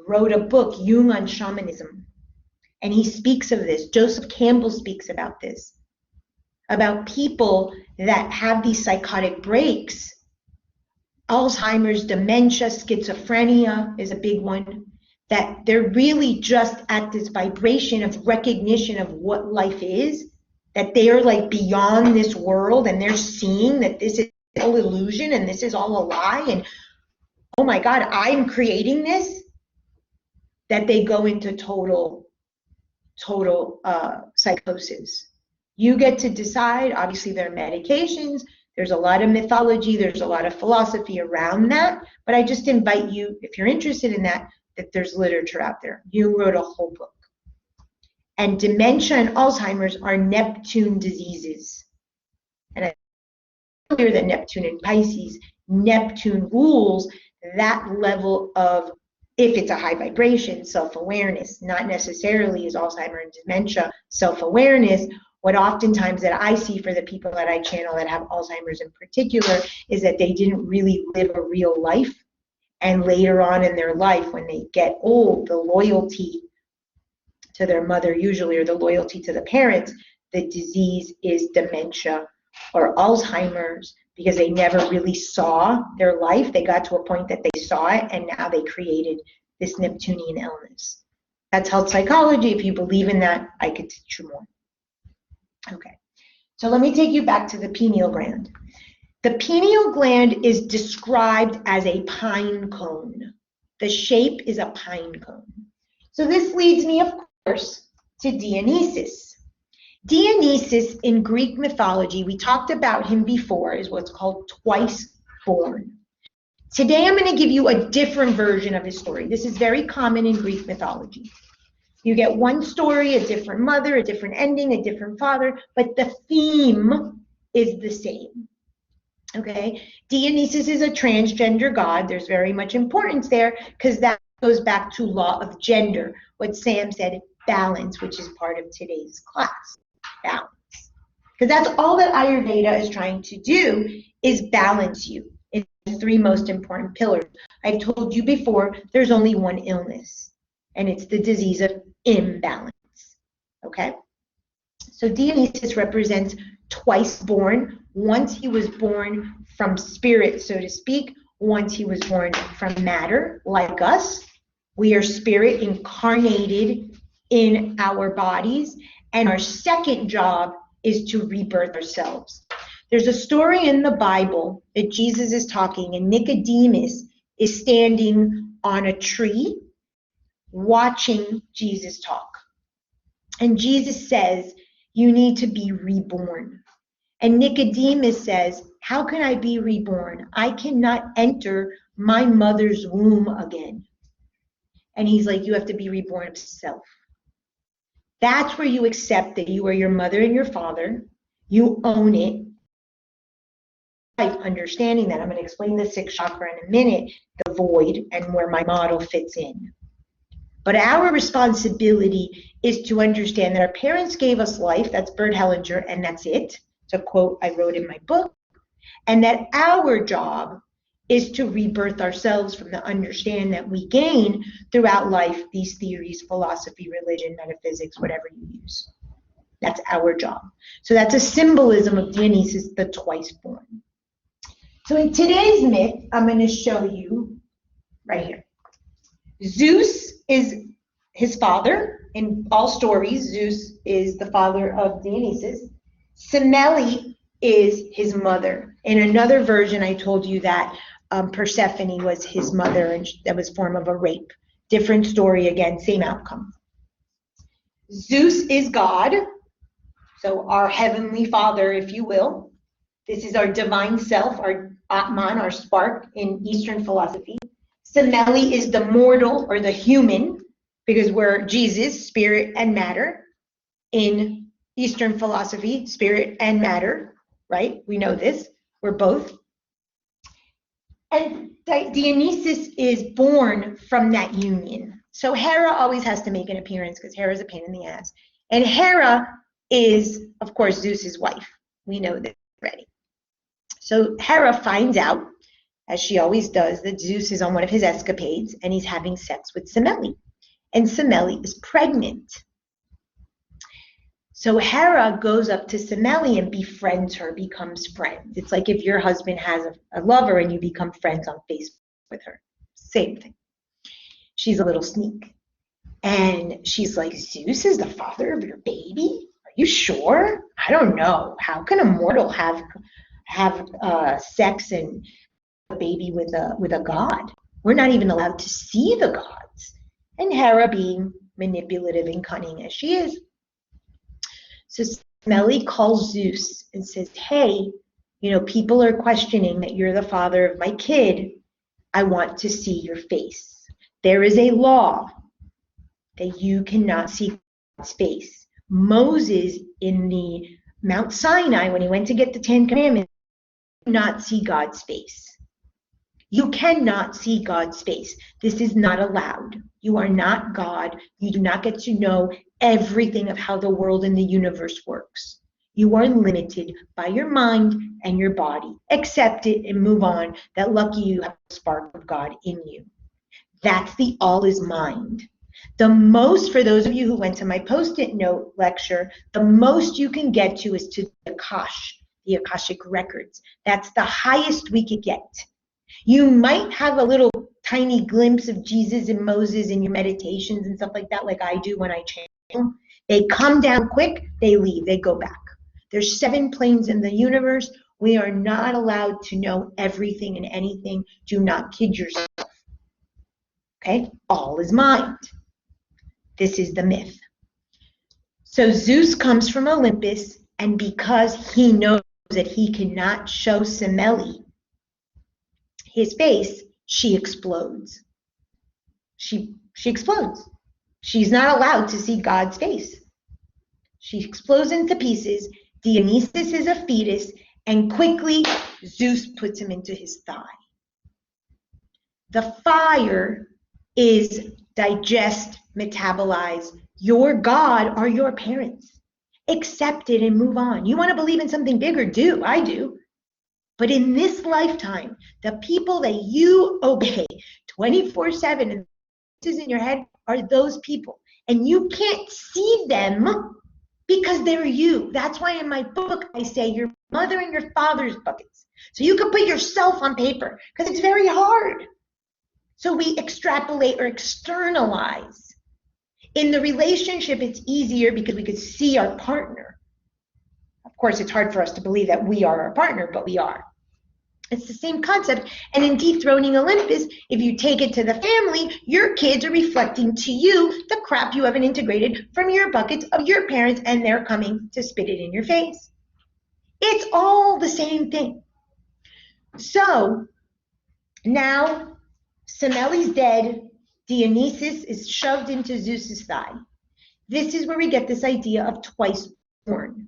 wrote a book, Jung on Shamanism, and he speaks of this. Joseph Campbell speaks about this, about people that have these psychotic breaks. Alzheimer's, dementia, schizophrenia is a big one, that they're really just at this vibration of recognition of what life is, that they are like beyond this world and they're seeing that this is all illusion and this is all a lie and oh my God, I'm creating this, that they go into total psychosis. You get to decide. Obviously there are medications, there's a lot of mythology, there's a lot of philosophy around that, but I just invite you, if you're interested in that there's literature out there. You wrote a whole book. And dementia and Alzheimer's are Neptune diseases. And I clear that Neptune in Pisces, Neptune rules that level of, if it's a high vibration, self-awareness, not necessarily is Alzheimer's and dementia self-awareness. What oftentimes that I see for the people that I channel that have Alzheimer's in particular is that they didn't really live a real life. And later on in their life, when they get old, the loyalty to their mother usually, or the loyalty to the parents, the disease is dementia or Alzheimer's, because they never really saw their life. They got to a point that they saw it, and now they created this Neptunian illness. That's health psychology. If you believe in that, I could teach you more. Okay, so let me take you back to the pineal gland. The pineal gland is described as a pine cone. The shape is a pine cone. So this leads me, of course, to Dionysus. Dionysus in Greek mythology, we talked about him before, is what's called twice born. Today I'm going to give you a different version of his story. This is very common in Greek mythology. You get one story, a different mother, a different ending, a different father, but the theme is the same. Okay, Dionysus is a transgender god. There's very much importance there because that goes back to law of gender, what Sam said, balance, which is part of today's class, balance. Because that's all that Ayurveda is trying to do, is balance you in the three most important pillars. I've told you before, there's only one illness, and it's the disease of imbalance, okay? So Dionysus represents twice born. Once he was born from spirit, so to speak. once he was born from matter, like us. We are spirit incarnated in our bodies, and our second job is to rebirth ourselves. There's a story in the Bible that Jesus is talking, and Nicodemus is standing on a tree watching Jesus talk. And Jesus says, you need to be reborn. And Nicodemus says, how can I be reborn? I cannot enter my mother's womb again. And he's like, you have to be reborn of self. That's where you accept that you are your mother and your father. You own it. Understanding that, I'm going to explain the sixth chakra in a minute, the void, and where my model fits in. But our responsibility is to understand that our parents gave us life, that's Bert Hellinger, and that's it. It's a quote I wrote in my book. And that our job is to rebirth ourselves from the understanding that we gain throughout life, these theories, philosophy, religion, metaphysics, whatever you use. That's our job. So that's a symbolism of Dionysus, the twice born. So in today's myth, I'm going to show you right here. Zeus is his father. In all stories, Zeus is the father of Dionysus. Semele is his mother. In another version, I told you that Persephone was his mother, and that was a form of a rape. Different story, again, same outcome. Zeus is God, so our heavenly father, if you will. This is our divine self, our Atman, our spark in Eastern philosophy. Semele is the mortal or the human, because we're Jesus, spirit and matter. In Eastern philosophy, spirit and matter, right? We know this. We're both. And Dionysus is born from that union. So Hera always has to make an appearance because Hera's a pain in the ass. And Hera is, of course, Zeus's wife. We know this already. So Hera finds out, as she always does, that Zeus is on one of his escapades and he's having sex with Semele. And Semele is pregnant. So Hera goes up to Semele and befriends her, becomes friends. It's like if your husband has a lover and you become friends on Facebook with her. Same thing. She's a little sneak. And she's like, Zeus is the father of your baby? Are you sure? I don't know. How can a mortal have sex and a baby with a god? We're not even allowed to see the gods. And Hera, being manipulative and cunning as she is, so Semele calls Zeus and says, hey, people are questioning that you're the father of my kid. I want to see your face. There is a law that you cannot see God's face. Moses in the Mount Sinai, when he went to get the Ten Commandments, did not see God's face. You cannot see God's face. This is not allowed. You are not God. You do not get to know everything of how the world and the universe works. You are limited by your mind and your body. Accept it and move on. That lucky you have the spark of God in you. That's the all is mind. The most, for those of you who went to my Post-it note lecture, the most you can get to is to the the Akashic records. That's the highest we could get. You might have a little tiny glimpse of Jesus and Moses in your meditations and stuff like that, like I do when I channel. They come down quick, they leave, they go back. There's 7 planes in the universe. We are not allowed to know everything and anything. Do not kid yourself. Okay? All is mind. This is the myth. So Zeus comes from Olympus, and because he knows that he cannot show Semele his face, she explodes. She explodes. She's not allowed to see God's face. She explodes into pieces. Dionysus is a fetus, and quickly Zeus puts him into his thigh. The fire is digest, metabolize. Your God are your parents. Accept it and move on. You want to believe in something bigger? Do. I do. But in this lifetime, the people that you obey 24/7 and this is in your head are those people. And you can't see them because they're you. That's why in my book I say your mother and your father's buckets. So you can put yourself on paper, because it's very hard. So we extrapolate or externalize. In the relationship, it's easier because we could see our partner. Of course, it's hard for us to believe that we are our partner, but we are. It's the same concept. And in dethroning Olympus, if you take it to the family, your kids are reflecting to you the crap you haven't integrated from your buckets of your parents, and they're coming to spit it in your face. It's all the same thing. So now Semelli's dead. Dionysus is shoved into Zeus's thigh. This is where we get this idea of twice born.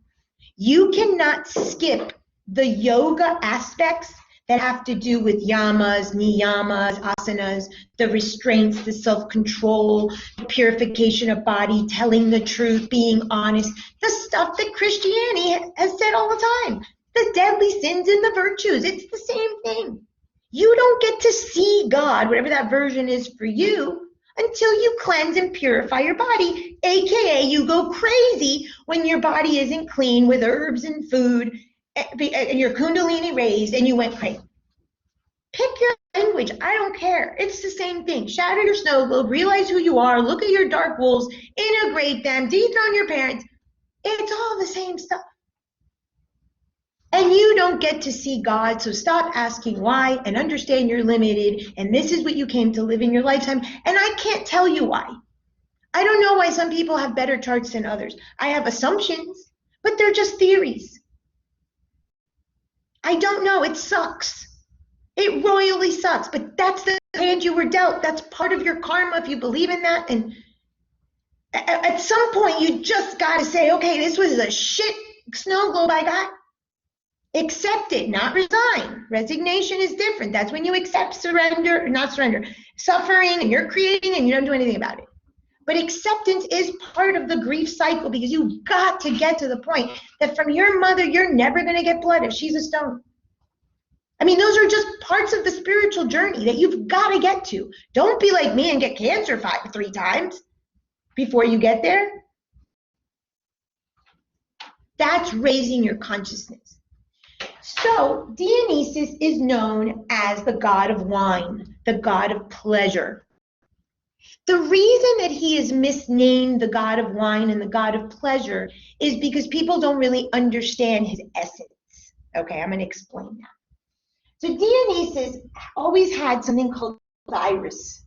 You cannot skip the yoga aspects that have to do with yamas, niyamas, asanas, the restraints, the self-control, the purification of body, telling the truth, being honest, the stuff that Christianity has said all the time, the deadly sins and the virtues. It's the same thing. You don't get to see God, whatever that version is for you, until you cleanse and purify your body, aka you go crazy when your body isn't clean with herbs and food, and your kundalini raised, and you went crazy. Pick your language. I don't care. It's the same thing. Shatter your snow globe, realize who you are, look at your dark wolves, integrate them, dethrone your parents. It's all the same stuff. And you don't get to see God, so stop asking why and understand you're limited, and this is what you came to live in your lifetime, and I can't tell you why. I don't know why some people have better charts than others. I have assumptions, but they're just theories. I don't know. It sucks. It royally sucks, but that's the hand you were dealt. That's part of your karma if you believe in that. And at some point, you just got to say, okay, this was a shit snow globe I got. Accept it, not resign. Resignation is different. That's when you accept surrender, not surrender, suffering, and you're creating and you don't do anything about it. But acceptance is part of the grief cycle, because you've got to get to the point that from your mother, you're never going to get blood if she's a stone. I mean, those are just parts of the spiritual journey that you've got to get to. Don't be like me and get cancer 3 times before you get there. That's raising your consciousness. So Dionysus is known as the god of wine, the god of pleasure. The reason that he is misnamed the god of wine and the god of pleasure is because people don't really understand his essence. Okay, I'm going to explain that. So Dionysus always had something called iris.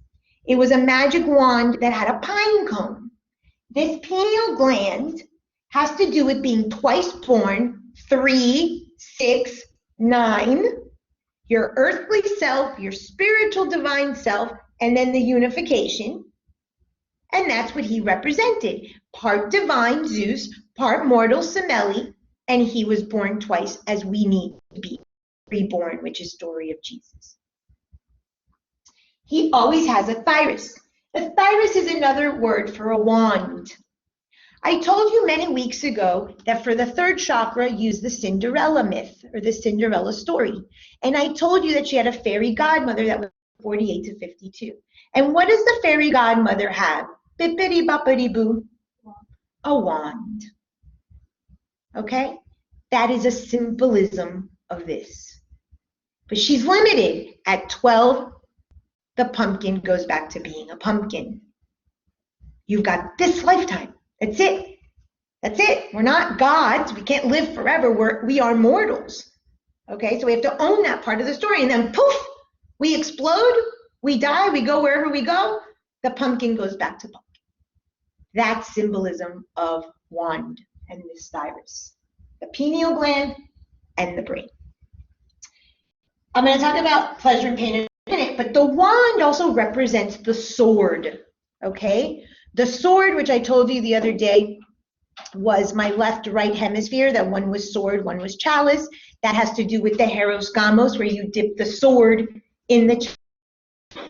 It was a magic wand that had a pine cone. This pineal gland has to do with being twice born, 3, 6, 9, your earthly self, your spiritual divine self, and then the unification. And that's what he represented. Part divine Zeus, part mortal Semelli, and he was born twice as we need to be reborn, which is story of Jesus. He always has a thyris. A thyris is another word for a wand. I told you many weeks ago that for the third chakra, use the Cinderella myth or the Cinderella story. And I told you that she had a fairy godmother that was 48 to 52. And what does the fairy godmother have? Bippity boppity boo. A wand. Okay? That is a symbolism of this. But she's limited. At 12, the pumpkin goes back to being a pumpkin. You've got this lifetime. That's it. That's it. We're not gods. We can't live forever. We are mortals. Okay, so we have to own that part of the story. And then poof, we explode, we die, we go wherever we go. The pumpkin goes back to pumpkin. That's symbolism of wand and this thyris. The pineal gland and the brain. I'm going to talk about pleasure and pain in a minute, but the wand also represents the sword. Okay? The sword, which I told you the other day, was my left-right hemisphere. That one was sword, one was chalice. That has to do with the heros gamos, where you dip the sword in the chalice.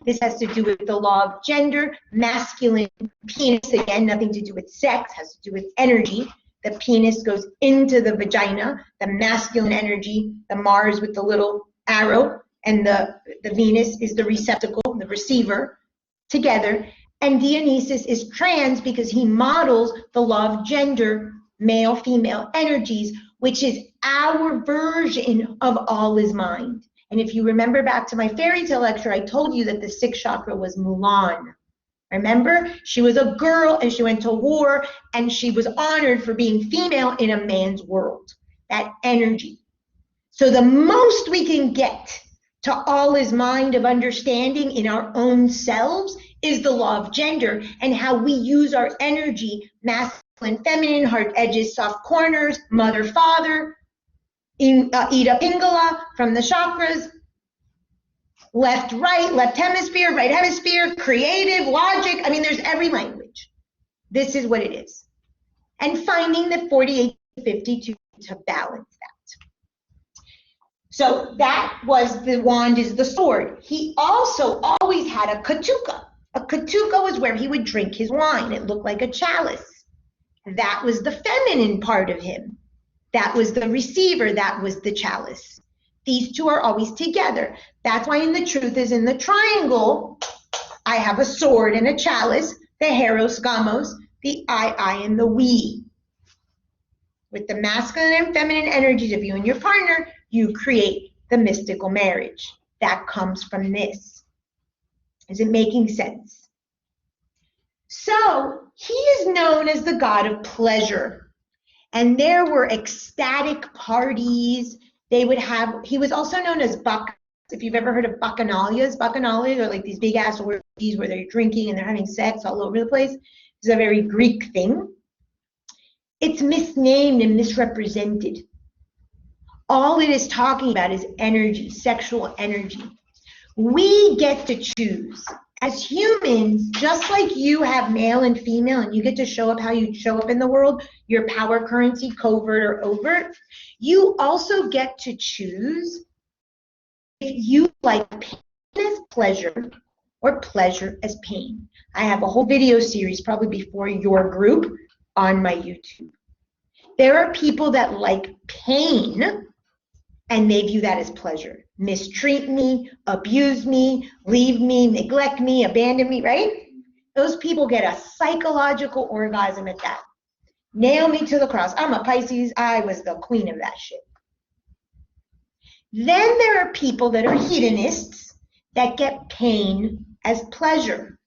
This has to do with the law of gender, masculine, penis, again, nothing to do with sex, has to do with energy. The penis goes into the vagina, the masculine energy, the Mars with the little arrow, and the Venus is the receptacle, the receiver, together. And Dionysus is trans because he models the law of gender, male, female energies, which is our version of all is mind. And if you remember back to my fairy tale lecture, I told you that the sixth chakra was Mulan. Remember? She was a girl and she went to war and she was honored for being female in a man's world. That energy. So the most we can get to all is mind of understanding in our own selves is the law of gender and how we use our energy, masculine, feminine, hard edges, soft corners, mother, father, Ida Pingala from the chakras, left, right hemisphere, creative, logic. I mean, there's every language. This is what it is. And finding the 48-52 to balance that. So that was the wand is the sword. He also always had a katuka. A katuka was where he would drink his wine. It looked like a chalice. That was the feminine part of him. That was the receiver. That was the chalice. These two are always together. That's why in the truth is in the triangle, I have a sword and a chalice, the heros gamos, the I and the we. With the masculine and feminine energies of you and your partner, you create the mystical marriage. That comes from this. Is it making sense? So he is known as the god of pleasure. And there were ecstatic parties. He was also known as Bacchus. If you've ever heard of bacchanalias are like these big ass orgies where they're drinking and they're having sex all over the place. It's a very Greek thing. It's misnamed and misrepresented. All it is talking about is energy, sexual energy. We get to choose. As humans, just like you have male and female, and you get to show up how you show up in the world, your power currency, covert or overt, you also get to choose if you like pain as pleasure or pleasure as pain. I have a whole video series, probably before your group, on my YouTube. There are people that like pain and they view that as pleasure. Mistreat me, abuse me, leave me, neglect me, abandon me, right? Those people get a psychological orgasm at that. Nail me to the cross. I'm a Pisces. I was the queen of that shit. Then there are people that are hedonists that get pain as pleasure.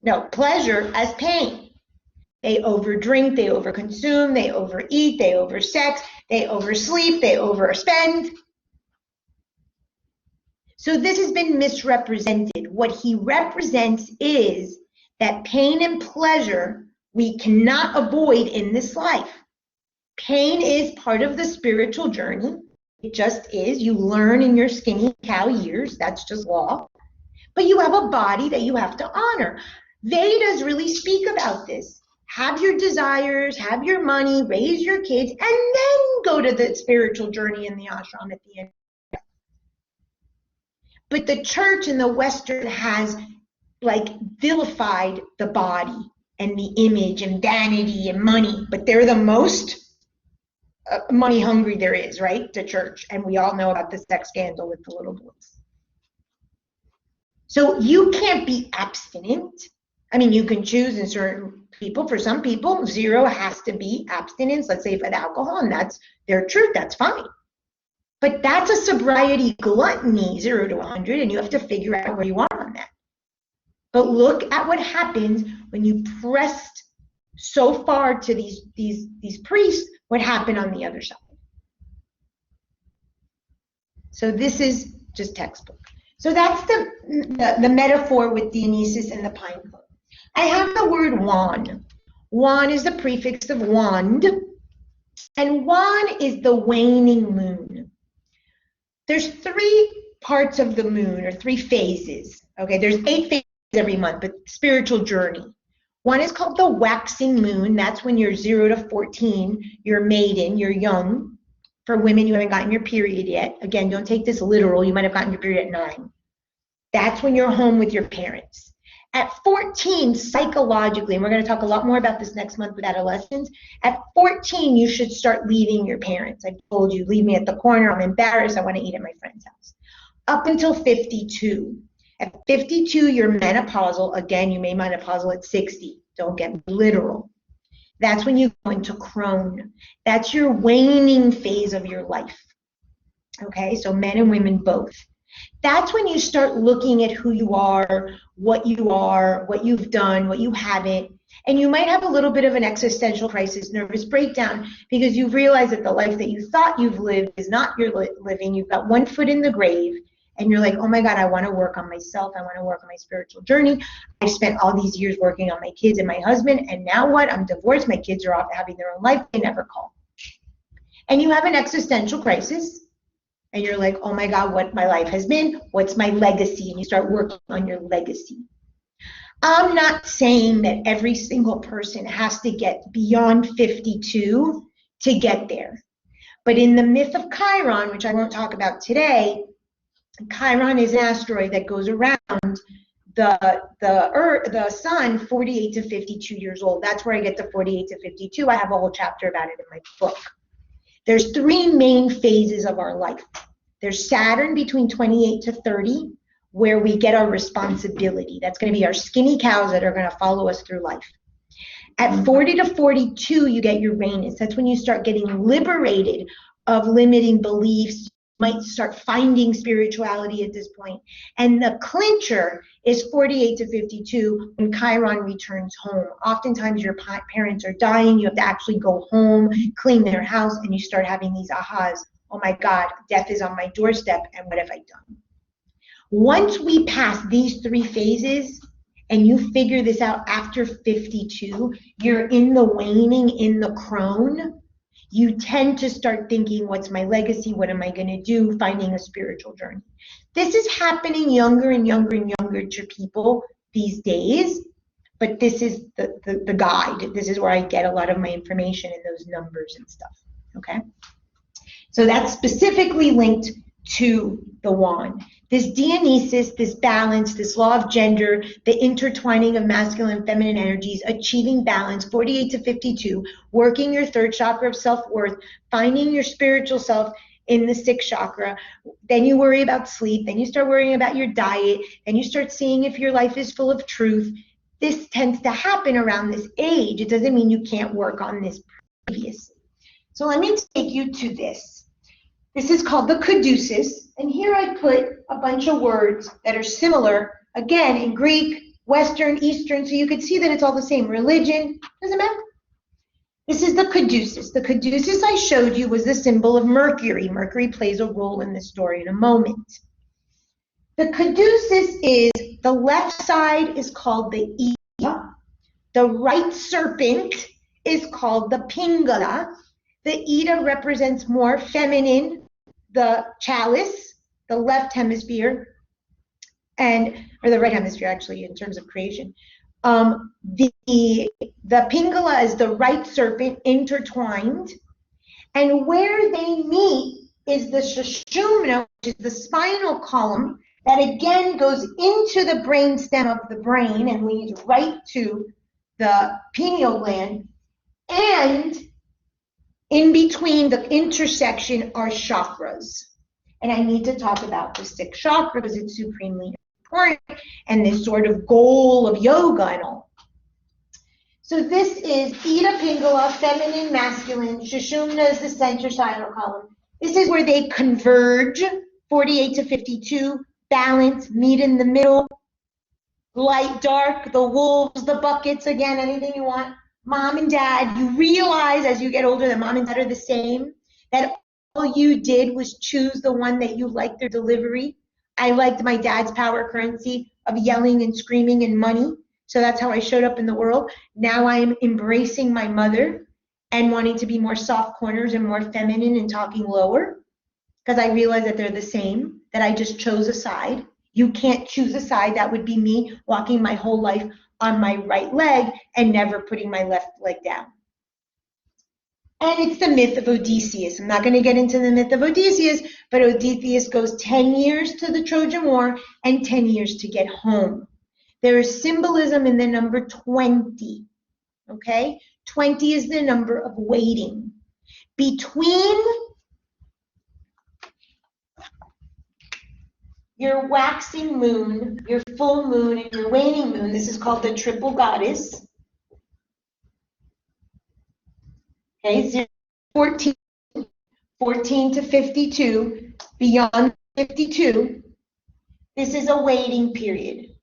No, pleasure as pain. They overdrink, they overconsume, they overeat, they oversex, they oversleep, they overspend. So this has been misrepresented. What he represents is that pain and pleasure we cannot avoid in this life. Pain is part of the spiritual journey. It just is. You learn in your skinny cow years. That's just law. But you have a body that you have to honor. Vedas really speak about this. Have your desires, have your money, raise your kids, and then go to the spiritual journey in the ashram at the end. But the church in the Western has like vilified the body and the image and vanity and money, but they're the most money hungry there is, right? The church. And we all know about the sex scandal with the little boys. So you can't be abstinent. I mean, you can choose in certain people. For some people, 0 has to be abstinence, let's say for alcohol, and that's their truth, that's fine. But that's a sobriety gluttony, 0 to 100, and you have to figure out where you are on that. But look at what happens when you pressed so far to these priests, what happened on the other side. So this is just textbook. So that's the metaphor with Dionysus and the pine cone. I have the word wand. Wand is the prefix of wand, and wand is the waning moon. There's 3 parts of the moon, or 3 phases. Okay, there's 8 phases every month, but spiritual journey. One is called the waxing moon. That's when you're 0 to 14, you're maiden, you're young. For women, you haven't gotten your period yet. Again, don't take this literal. You might have gotten your period at 9. That's when you're home with your parents. At 14, psychologically, and we're going to talk a lot more about this next month with adolescents, at 14, you should start leaving your parents. I told you, leave me at the corner. I'm embarrassed. I want to eat at my friend's house. Up until 52. At 52, you're menopausal. Again, you may menopausal at 60. Don't get literal. That's when you go into crone. That's your waning phase of your life. Okay, so men and women both. That's when you start looking at who you are, what you've done, what you haven't. And you might have a little bit of an existential crisis, nervous breakdown, because you realize that the life that you thought you've lived is not your living. You've got one foot in the grave, and you're like, oh my God, I want to work on myself. I want to work on my spiritual journey. I've spent all these years working on my kids and my husband, and now what? I'm divorced. My kids are off having their own life. They never call. And you have an existential crisis. And you're like, oh my God, what my life has been, what's my legacy? And you start working on your legacy. I'm not saying that every single person has to get beyond 52 to get there. But in the myth of Chiron, which I won't talk about today, Chiron is an asteroid that goes around the sun 48 to 52 years old. That's where I get the 48 to 52. I have a whole chapter about it in my book. There's three main phases of our life. There's Saturn between 28 to 30, where we get our responsibility. That's going to be our skinny cows that are going to follow us through life. At 40 to 42, you get Uranus. That's when you start getting liberated of limiting beliefs. You might start finding spirituality at this point. And the clincher is 48 to 52 when Chiron returns home. Oftentimes your parents are dying. You have to actually go home, clean their house, and you start having these ahas. Oh my God, death is on my doorstep, and what have I done? Once we pass these three phases, and you figure this out after 52, you're in the waning, in the crone, you tend to start thinking, what's my legacy? What am I going to do? Finding a spiritual journey. This is happening younger and younger and younger to people these days, but this is the guide. This is where I get a lot of my information and those numbers and stuff, okay? So that's specifically linked to the wand. This Dionysus, this balance, this law of gender, the intertwining of masculine and feminine energies, achieving balance, 48 to 52, working your third chakra of self-worth, finding your spiritual self in the sixth chakra. Then you worry about sleep. Then you start worrying about your diet. Then you start seeing if your life is full of truth. This tends to happen around this age. It doesn't mean you can't work on this previously. So let me take you to this. This is called the caduceus, and here I put a bunch of words that are similar, again, in Greek, Western, Eastern, so you could see that it's all the same. Religion, doesn't matter. This is the caduceus. The caduceus I showed you was the symbol of Mercury. Mercury plays a role in this story in a moment. The caduceus is, the left side is called the Ida. The right serpent is called the Pingala. The Ida represents more feminine, the chalice, the left hemisphere, or the right hemisphere actually in terms of creation. The Pingala is the right serpent intertwined, and where they meet is the Sushumna, which is the spinal column that again goes into the brain stem of the brain and leads right to the pineal gland, and in between the intersection are chakras. And I need to talk about the sixth chakra because it's supremely important and this sort of goal of yoga and all. So this is Ida Pingala, feminine, masculine. Sushumna is the center spinal column. This is where they converge, 48 to 52, balance, meet in the middle, light, dark, the wolves, the buckets, again, anything you want. Mom and dad, you realize as you get older that mom and dad are the same, that all you did was choose the one that you liked their delivery. I liked my dad's power currency of yelling and screaming and money, so that's how I showed up in the world. Now I am embracing my mother and wanting to be more soft corners and more feminine and talking lower because I realize that they're the same, that I just chose a side. You can't choose a side. That would be me walking my whole life on my right leg and never putting my left leg down. And it's the myth of Odysseus. I'm not going to get into the myth of Odysseus, but Odysseus goes 10 years to the Trojan War and 10 years to get home. There is symbolism in the number 20, okay? 20 is the number of waiting. Between your waxing moon, your full moon, and your waning moon, this is called the triple goddess. Okay, 0 to 14, 14 to 52, beyond 52, this is a waiting period.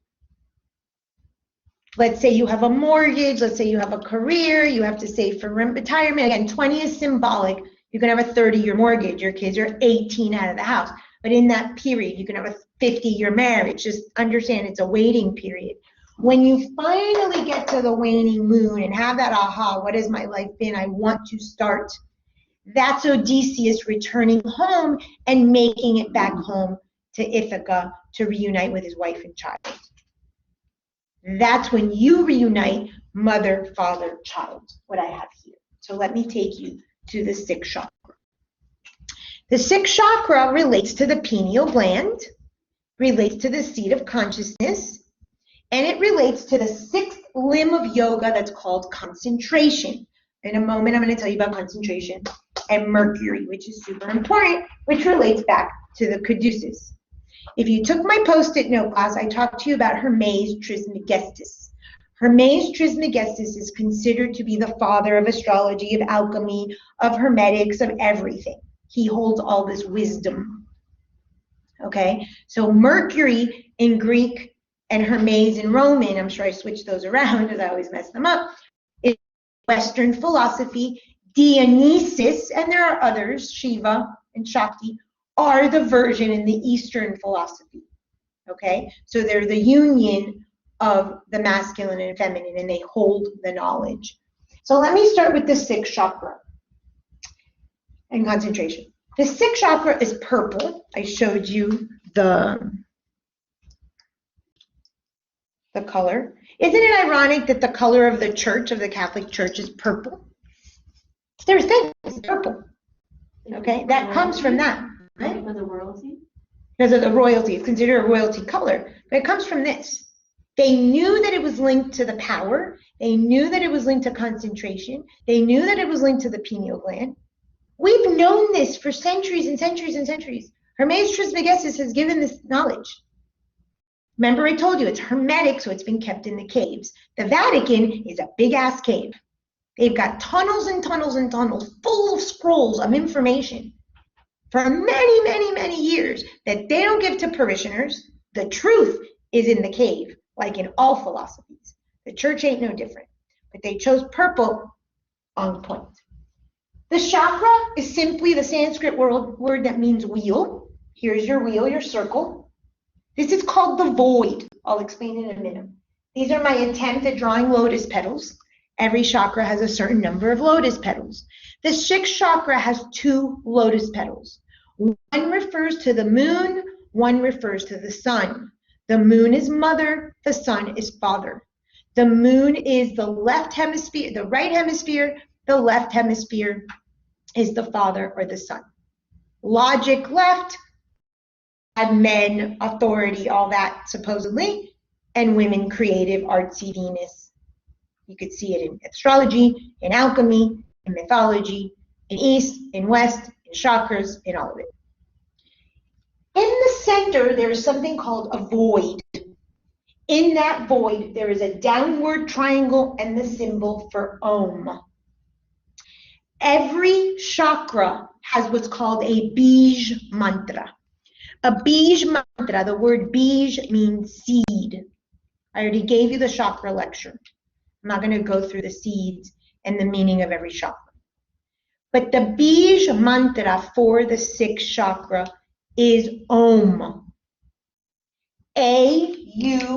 Let's say you have a mortgage, let's say you have a career, you have to save for retirement. Again, 20 is symbolic. You can have a 30-year mortgage, your kids are 18 out of the house. But in that period, you can have a 50-year marriage. Just understand it's a waiting period. When you finally get to the waning moon and have that aha, what has my life been? I want to start. That's Odysseus returning home and making it back home to Ithaca to reunite with his wife and child. That's when you reunite mother, father, child, what I have here. So let me take you to the sixth chakra. The sixth chakra relates to the pineal gland, relates to the seat of consciousness, and it relates to the sixth limb of yoga that's called concentration. In a moment, I'm going to tell you about concentration and Mercury, which is super important, which relates back to the caduceus. If you took my post-it note class, I talked to you about Hermes Trismegistus. Hermes Trismegistus is considered to be the father of astrology, of alchemy, of hermetics, of everything. He holds all this wisdom. Okay, so Mercury in Greek and Hermes in Roman, I'm sure I switched those around because I always mess them up, is Western philosophy. Dionysus, and there are others, Shiva and Shakti, are the version in the Eastern philosophy, okay? So they're the union of the masculine and feminine, and they hold the knowledge. So let me start with the sixth chakra and concentration. The sixth chakra is purple. I showed you the color. Isn't it ironic that the color of the church, of the Catholic Church, is purple? Their thing is purple, okay? That comes from that. Right? Because of royalty? Because of the royalty. It's considered a royalty color, but it comes from this. They knew that it was linked to the power. They knew that it was linked to concentration. They knew that it was linked to the pineal gland. We've known this for centuries and centuries and centuries. Hermes Trismegistus has given this knowledge. Remember I told you it's hermetic, so it's been kept in the caves. The Vatican is a big-ass cave. They've got tunnels and tunnels and tunnels full of scrolls of information for many, many, many years that they don't give to parishioners. The truth is in the cave, like in all philosophies. The church ain't no different, but they chose purple on point. The chakra is simply the Sanskrit word that means wheel. Here's your wheel, your circle. This is called the void. I'll explain in a minute. These are my attempt at drawing lotus petals. Every chakra has a certain number of lotus petals. The sixth chakra has 2 lotus petals. One refers to the moon, one refers to the sun. The moon is mother, the sun is father. The moon is the left hemisphere, the right hemisphere, the left hemisphere is the father or the son. Logic left, had men, authority, all that supposedly, and women creative, artsy, Venus. You could see it in astrology, in alchemy, in mythology, in East, in West, in chakras, in all of it. In the center, there is something called a void. In that void, there is a downward triangle and the symbol for Om. Every chakra has what's called a bij mantra. A bij mantra, the word bij means seed. I already gave you the chakra lecture. I'm not going to go through the seeds and the meaning of every chakra. But the bij mantra for the sixth chakra is Om. A-U-M.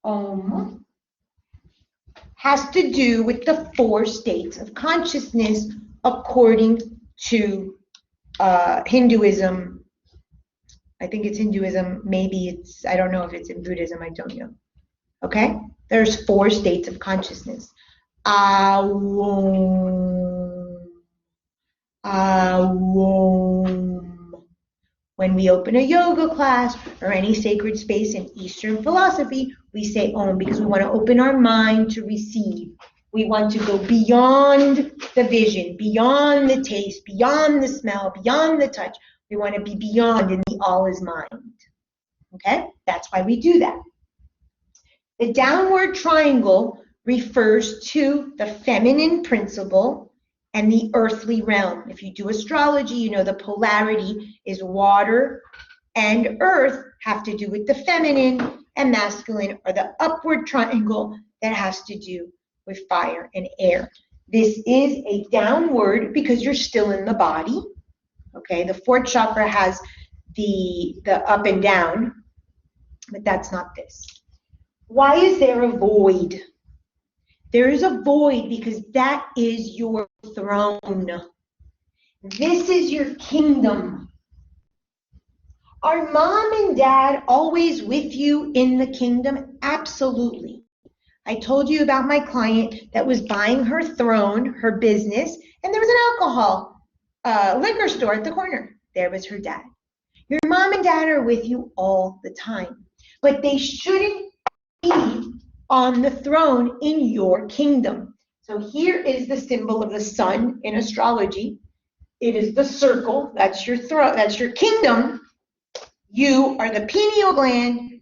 Om has to do with the 4 states of consciousness according to Hinduism. I think it's Hinduism. Maybe it's, I don't know if it's in Buddhism. I don't know. Okay? There's 4 states of consciousness. Awom. Awom. When we open a yoga class or any sacred space in Eastern philosophy, we say Om because we want to open our mind to receive. We want to go beyond the vision, beyond the taste, beyond the smell, beyond the touch. We want to be beyond, and the all is mind. Okay? That's why we do that. The downward triangle refers to the feminine principle and the earthly realm. If you do astrology, you know the polarity is water and earth have to do with the feminine, and masculine are the upward triangle that has to do with fire and air. This is a downward because you're still in the body. Okay, the fourth chakra has the up and down, but that's not this. Why is there a void? There is a void because that is your throne. This is your kingdom. Are mom and dad always with you in the kingdom? Absolutely. I told you about my client that was buying her throne, her business, and there was an alcohol liquor store at the corner. There was her dad. Your mom and dad are with you all the time, but they shouldn't be on the throne in your kingdom. So here is the symbol of the sun in astrology. It is the circle. That's your throne. That's your kingdom. You are the pineal gland.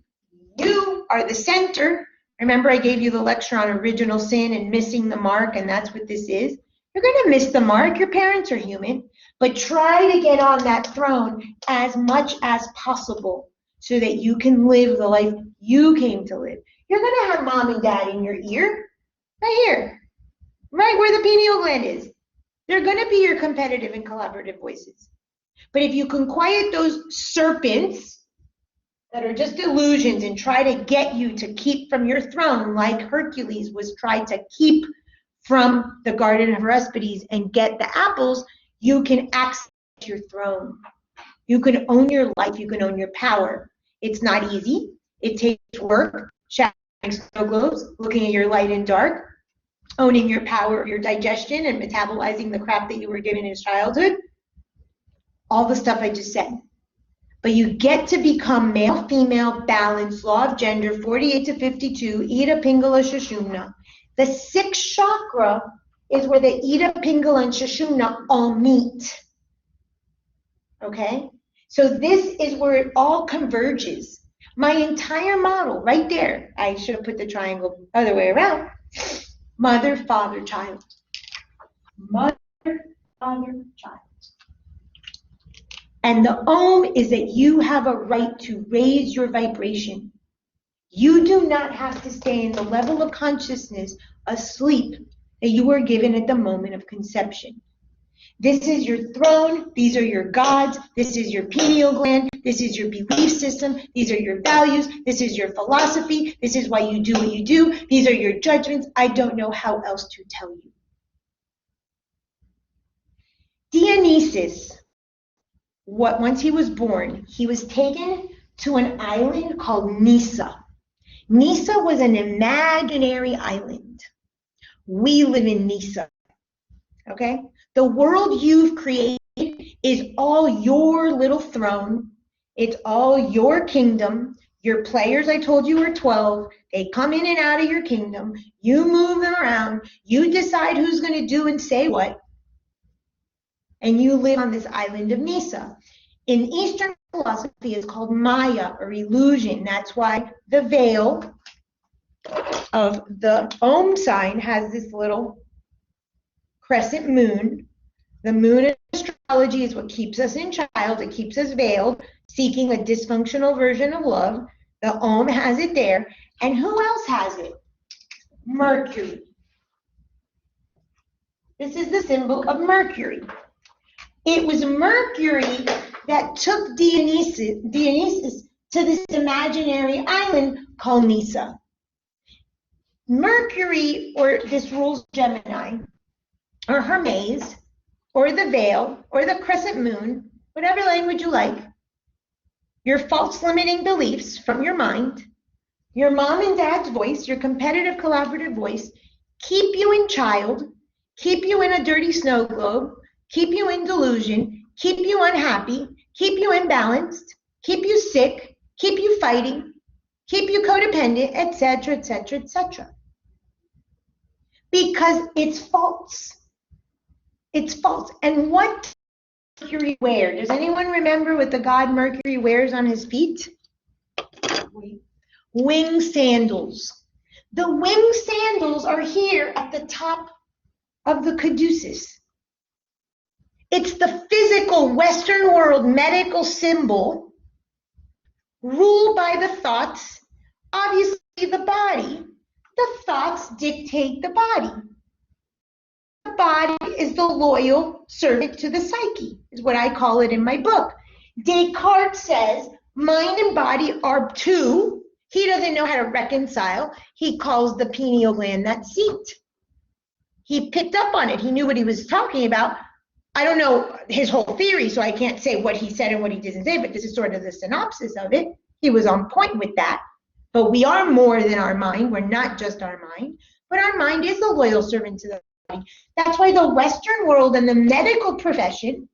You are the center. Remember, I gave you the lecture on original sin and missing the mark, and that's what this is. You're going to miss the mark. Your parents are human. But try to get on that throne as much as possible so that you can live the life you came to live. You're going to have mom and dad in your ear, right here, right where the pineal gland is. They're going to be your competitive and collaborative voices. But if you can quiet those serpents that are just illusions and try to get you to keep from your throne, like Hercules was tried to keep from the Garden of Hesperides and get the apples, you can access your throne. You can own your life. You can own your power. It's not easy. It takes work, shattering snow globes, looking at your light and dark, owning your power, your digestion, and metabolizing the crap that you were given in childhood. All the stuff I just said. But you get to become male, female, balanced, law of gender, 48 to 52, Ida, Pingala, Sushumna. The sixth chakra is where the Ida, Pingala, and Sushumna all meet. Okay? So this is where it all converges. My entire model, right there, I should have put the triangle other way around. Mother, father, child. Mother, father, child. And the Om is that you have a right to raise your vibration. You do not have to stay in the level of consciousness asleep that you were given at the moment of conception. This is your throne. These are your gods. This is your pineal gland. This is your belief system. These are your values. This is your philosophy. This is why you do what you do. These are your judgments. I don't know how else to tell you. Dionysus, once he was born, he was taken to an island called Nysa. Nysa was an imaginary island. We live in Nysa, okay? The world you've created is all your little throne. It's all your kingdom. Your players, I told you, are 12. They come in and out of your kingdom. You move them around. You decide who's going to do and say what. And you live on this island of Nysa. In Eastern philosophy, it's called Maya, or illusion. That's why the veil of the Om sign has this little crescent moon. The moon in astrology is what keeps us in child. It keeps us veiled, seeking a dysfunctional version of love. The Om has it there. And who else has it? Mercury. This is the symbol of Mercury. It was Mercury that took Dionysus to this imaginary island called Nysa. Mercury, or this rules Gemini, or Hermes, or the veil, or the crescent moon, whatever language you like, your false limiting beliefs from your mind, your mom and dad's voice, your competitive collaborative voice, keep you in child, keep you in a dirty snow globe, keep you in delusion, keep you unhappy, keep you imbalanced, keep you sick, keep you fighting, keep you codependent, etc., etc., etc. Because it's false. It's false. And what does Mercury wear? Does anyone remember what the god Mercury wears on his feet? Wing sandals. The wing sandals are here at the top of the caduceus. It's the physical Western world medical symbol ruled by the thoughts, obviously the body. The thoughts dictate the body. The body is the loyal servant to the psyche, is what I call it in my book. Descartes says mind and body are two. He doesn't know how to reconcile. He calls the pineal gland that seat. He picked up on it. He knew what he was talking about. I don't know his whole theory, so I can't say what he said and what he didn't say, but this is sort of the synopsis of it. He was on point with that. But we are more than our mind. We're not just our mind, but our mind is the loyal servant to the body. That's why the Western world and the medical profession,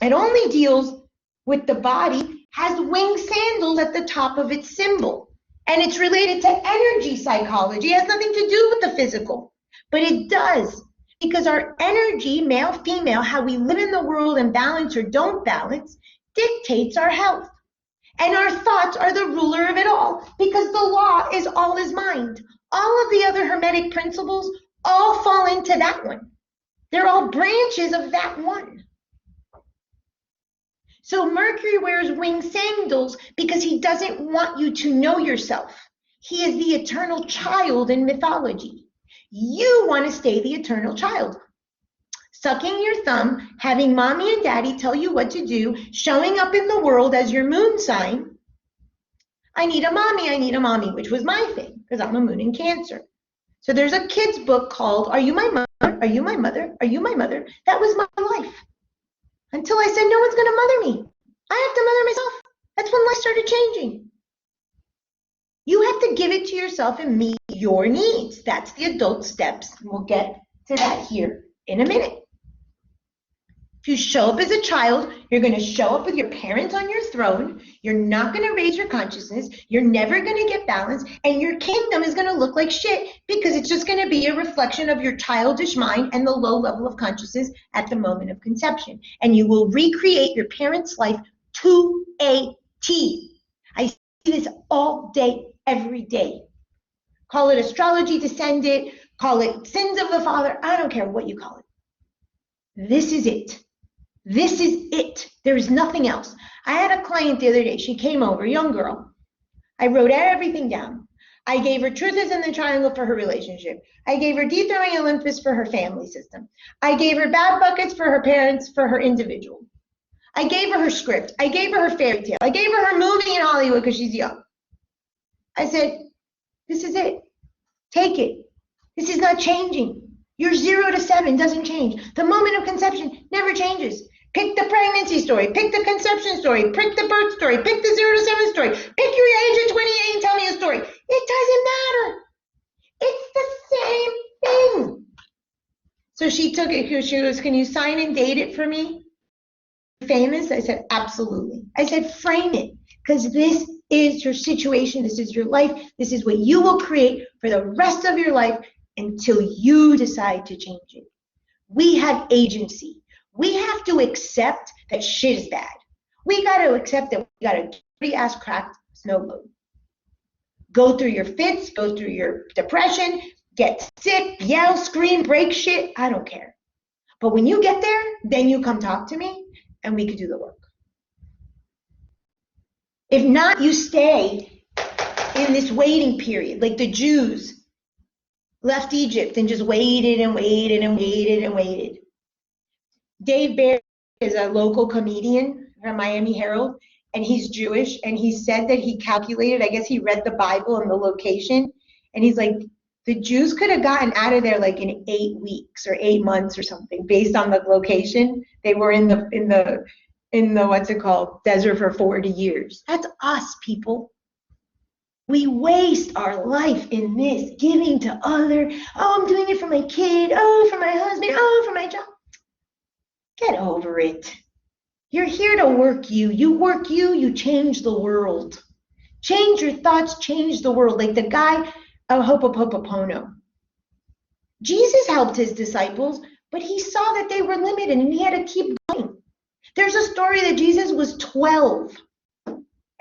it only deals with the body, has wing sandals at the top of its symbol. And it's related to energy psychology. It has nothing to do with the physical, but it does. Because our energy, male, female, how we live in the world and balance or don't balance, dictates our health. And our thoughts are the ruler of it all, because the law is all is mind. All of the other Hermetic principles all fall into that one. They're all branches of that one. So Mercury wears wing sandals because he doesn't want you to know yourself. He is the eternal child in mythology. You want to stay the eternal child. Sucking your thumb, having mommy and daddy tell you what to do, showing up in the world as your moon sign. I need a mommy, which was my thing, because I'm a moon in Cancer. So there's a kid's book called Are You My Mother? Are You My Mother? Are You My Mother? That was my life. Until I said, no one's going to mother me. I have to mother myself. That's when life started changing. You have to give it to yourself and meet your needs. That's the adult steps. And we'll get to that here in a minute. If you show up as a child, you're going to show up with your parents on your throne. You're not going to raise your consciousness. You're never going to get balanced. And your kingdom is going to look like shit because it's just going to be a reflection of your childish mind and the low level of consciousness at the moment of conception. And you will recreate your parents' life to a T. I see this all day, every day. Call it astrology descendant, call it sins of the father. I don't care what you call it. This is it. This is it. There is nothing else. I had a client the other day. She came over, young girl. I wrote everything down. I gave her truth is in the triangle for her relationship. I gave her dethrowing Olympus for her family system. I gave her bad buckets for her parents, for her individual. I gave her script. I gave her fairy tale. I gave her movie in Hollywood because she's young. I said, this is it. Take it. This is not changing. Your 0 to 7 doesn't change. The moment of conception never changes. Pick the pregnancy story. Pick the conception story. Pick the birth story. Pick the 0 to 7 story. Pick your age at 28 and tell me a story. It doesn't matter. It's the same thing. So she took it because she goes, can you sign and date it for me? Famous? I said, absolutely. I said, frame it, because this is your situation. This is your life. This is what you will create for the rest of your life until you decide to change it. We have agency. We have to accept that shit is bad. We got to accept that we got a dirty ass cracked snow globe. Go through your fits, go through your depression, get sick, yell, scream, break shit. I don't care. But when you get there, then you come talk to me and we could do the work. If not, you stay in this waiting period, like the Jews left Egypt and just waited and waited and waited and waited. Dave Barry is a local comedian from Miami Herald, and he's Jewish, and he said that he calculated, I guess he read the Bible and the location, and he's like, the Jews could have gotten out of there like in 8 weeks or 8 months or something based on the location. They were in the what's it called, desert for 40 years. That's us, people. We waste our life in this, giving to other. Oh, I'm doing it for my kid. Oh, for my husband. Oh, for my job. Get over it. You're here to work you. You work you, you change the world. Change your thoughts, change the world. Like the guy of Ho'oponopono. Jesus helped his disciples, but he saw that they were limited and he had to keep going. There's a story that Jesus was 12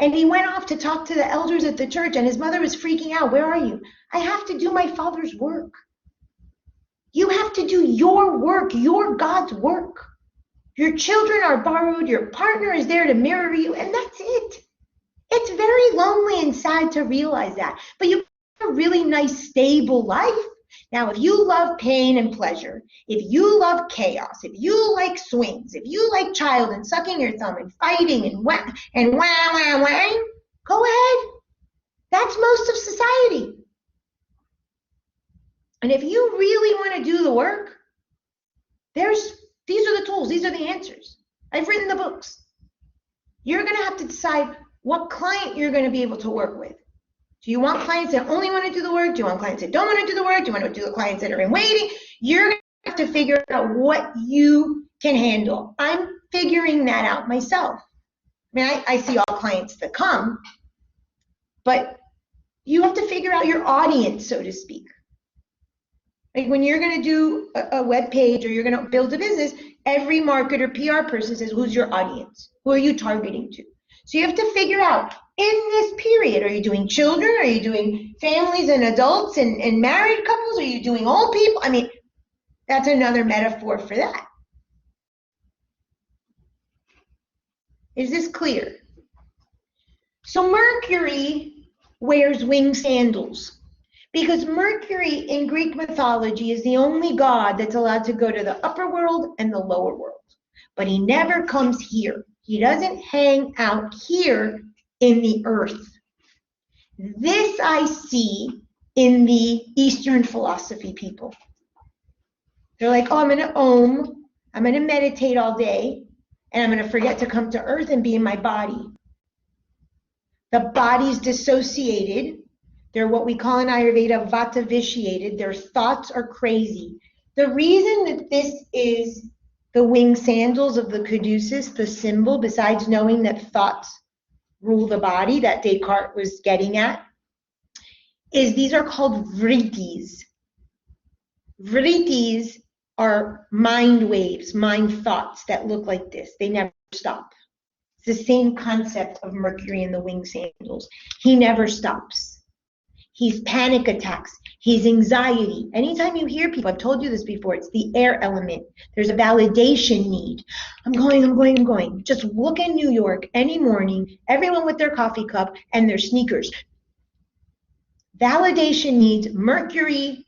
And he went off to talk to the elders at the church, and his mother was freaking out. Where are you? I have to do my Father's work. You have to do your work, your God's work. Your children are borrowed, your partner is there to mirror you, and that's it. It's very lonely and sad to realize that, but you have a really nice, stable life. Now, if you love pain and pleasure, if you love chaos, if you like swings, if you like child and sucking your thumb and fighting and wah, go ahead. That's most of society. And if you really want to do the work, these are the tools, these are the answers. I've written the books. You're going to have to decide what client you're going to be able to work with. Do you want clients that only want to do the work? Do you want clients that don't want to do the work? Do you want to do the clients that are in waiting? You're going to have to figure out what you can handle. I'm figuring that out myself. I mean, I see all clients that come, but you have to figure out your audience, so to speak. Like when you're going to do a web page or you're going to build a business, every marketer, PR person says, who's your audience? Who are you targeting to? So you have to figure out, in this period, are you doing children? Are you doing families and adults and married couples? Are you doing old people? I mean, that's another metaphor for that. Is this clear? So Mercury wears winged sandals because Mercury in Greek mythology is the only god that's allowed to go to the upper world and the lower world. But he never comes here. He doesn't hang out here in the earth. This I see in the Eastern philosophy people. They're like, oh, I'm going to Om, I'm going to meditate all day, and I'm going to forget to come to earth and be in my body. The body's dissociated. They're what we call in Ayurveda vata vitiated. Their thoughts are crazy. The reason that this is the winged sandals of the caduceus, the symbol, besides knowing that thoughts rule the body, that Descartes was getting at, is these are called vrittis. Vrittis are mind waves, mind thoughts that look like this. They never stop. It's the same concept of Mercury in the winged sandals. He never stops. He's panic attacks. He's anxiety. Anytime you hear people, I've told you this before, it's the air element. There's a validation need. I'm going. Just look in New York any morning, everyone with their coffee cup and their sneakers. Validation needs, Mercury,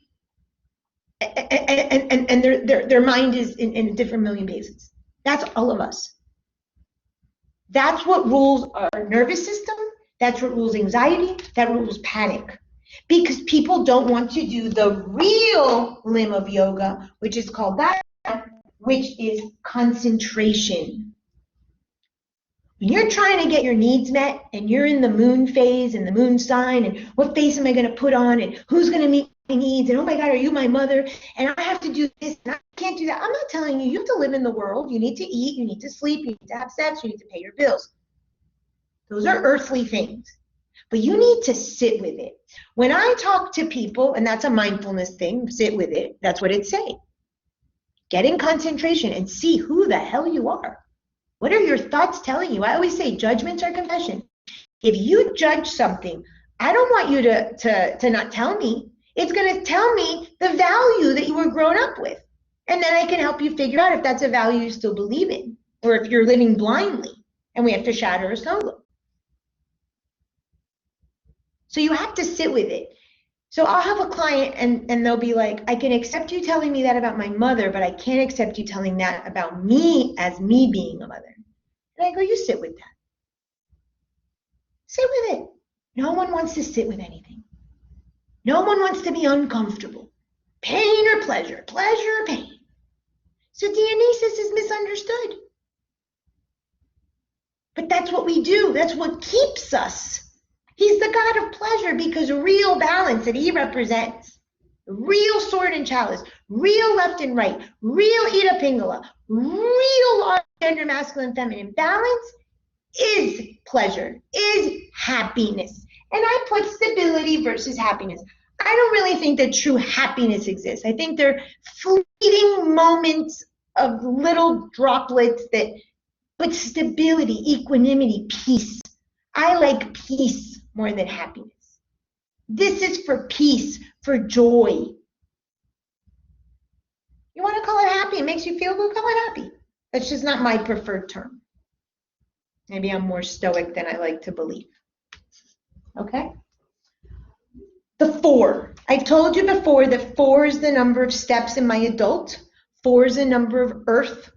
and their mind is in a different million places. That's all of us. That's what rules our nervous system. That's what rules anxiety. That rules panic. Because people don't want to do the real limb of yoga, which is called that, which is concentration. When you're trying to get your needs met and you're in the moon phase and the moon sign and what face am I going to put on and who's going to meet my needs and oh my God, are you my mother? And I have to do this and I can't do that. I'm not telling you, you have to live in the world. You need to eat, you need to sleep, you need to have sex, you need to pay your bills. Those are earthly things. But you need to sit with it. When I talk to people, and that's a mindfulness thing, sit with it, that's what it's saying. Get in concentration and see who the hell you are. What are your thoughts telling you? I always say judgments are confession. If you judge something, I don't want you to not tell me. It's going to tell me the value that you were grown up with. And then I can help you figure out if that's a value you still believe in, or if you're living blindly and we have to shatter a snow globe. So you have to sit with it. So I'll have a client and they'll be like, I can accept you telling me that about my mother, but I can't accept you telling that about me as me being a mother. And I go, you sit with that. Sit with it. No one wants to sit with anything. No one wants to be uncomfortable. Pain or pleasure, pleasure or pain. So Dionysus is misunderstood. But that's what we do. That's what keeps us. He's the god of pleasure because real balance that he represents, real sword and chalice, real left and right, real Ida Pingala, real gender masculine feminine balance is pleasure, is happiness. And I put stability versus happiness. I don't really think that true happiness exists. I think they're fleeting moments of little droplets but stability, equanimity, peace. I like peace more than happiness. This is for peace, for joy. You want to call it happy, it makes you feel good, call it happy. That's just not my preferred term. Maybe I'm more stoic than I like to believe. Okay? The 4. I told you before that 4 is the number of steps in my adult. 4 is the number of earth.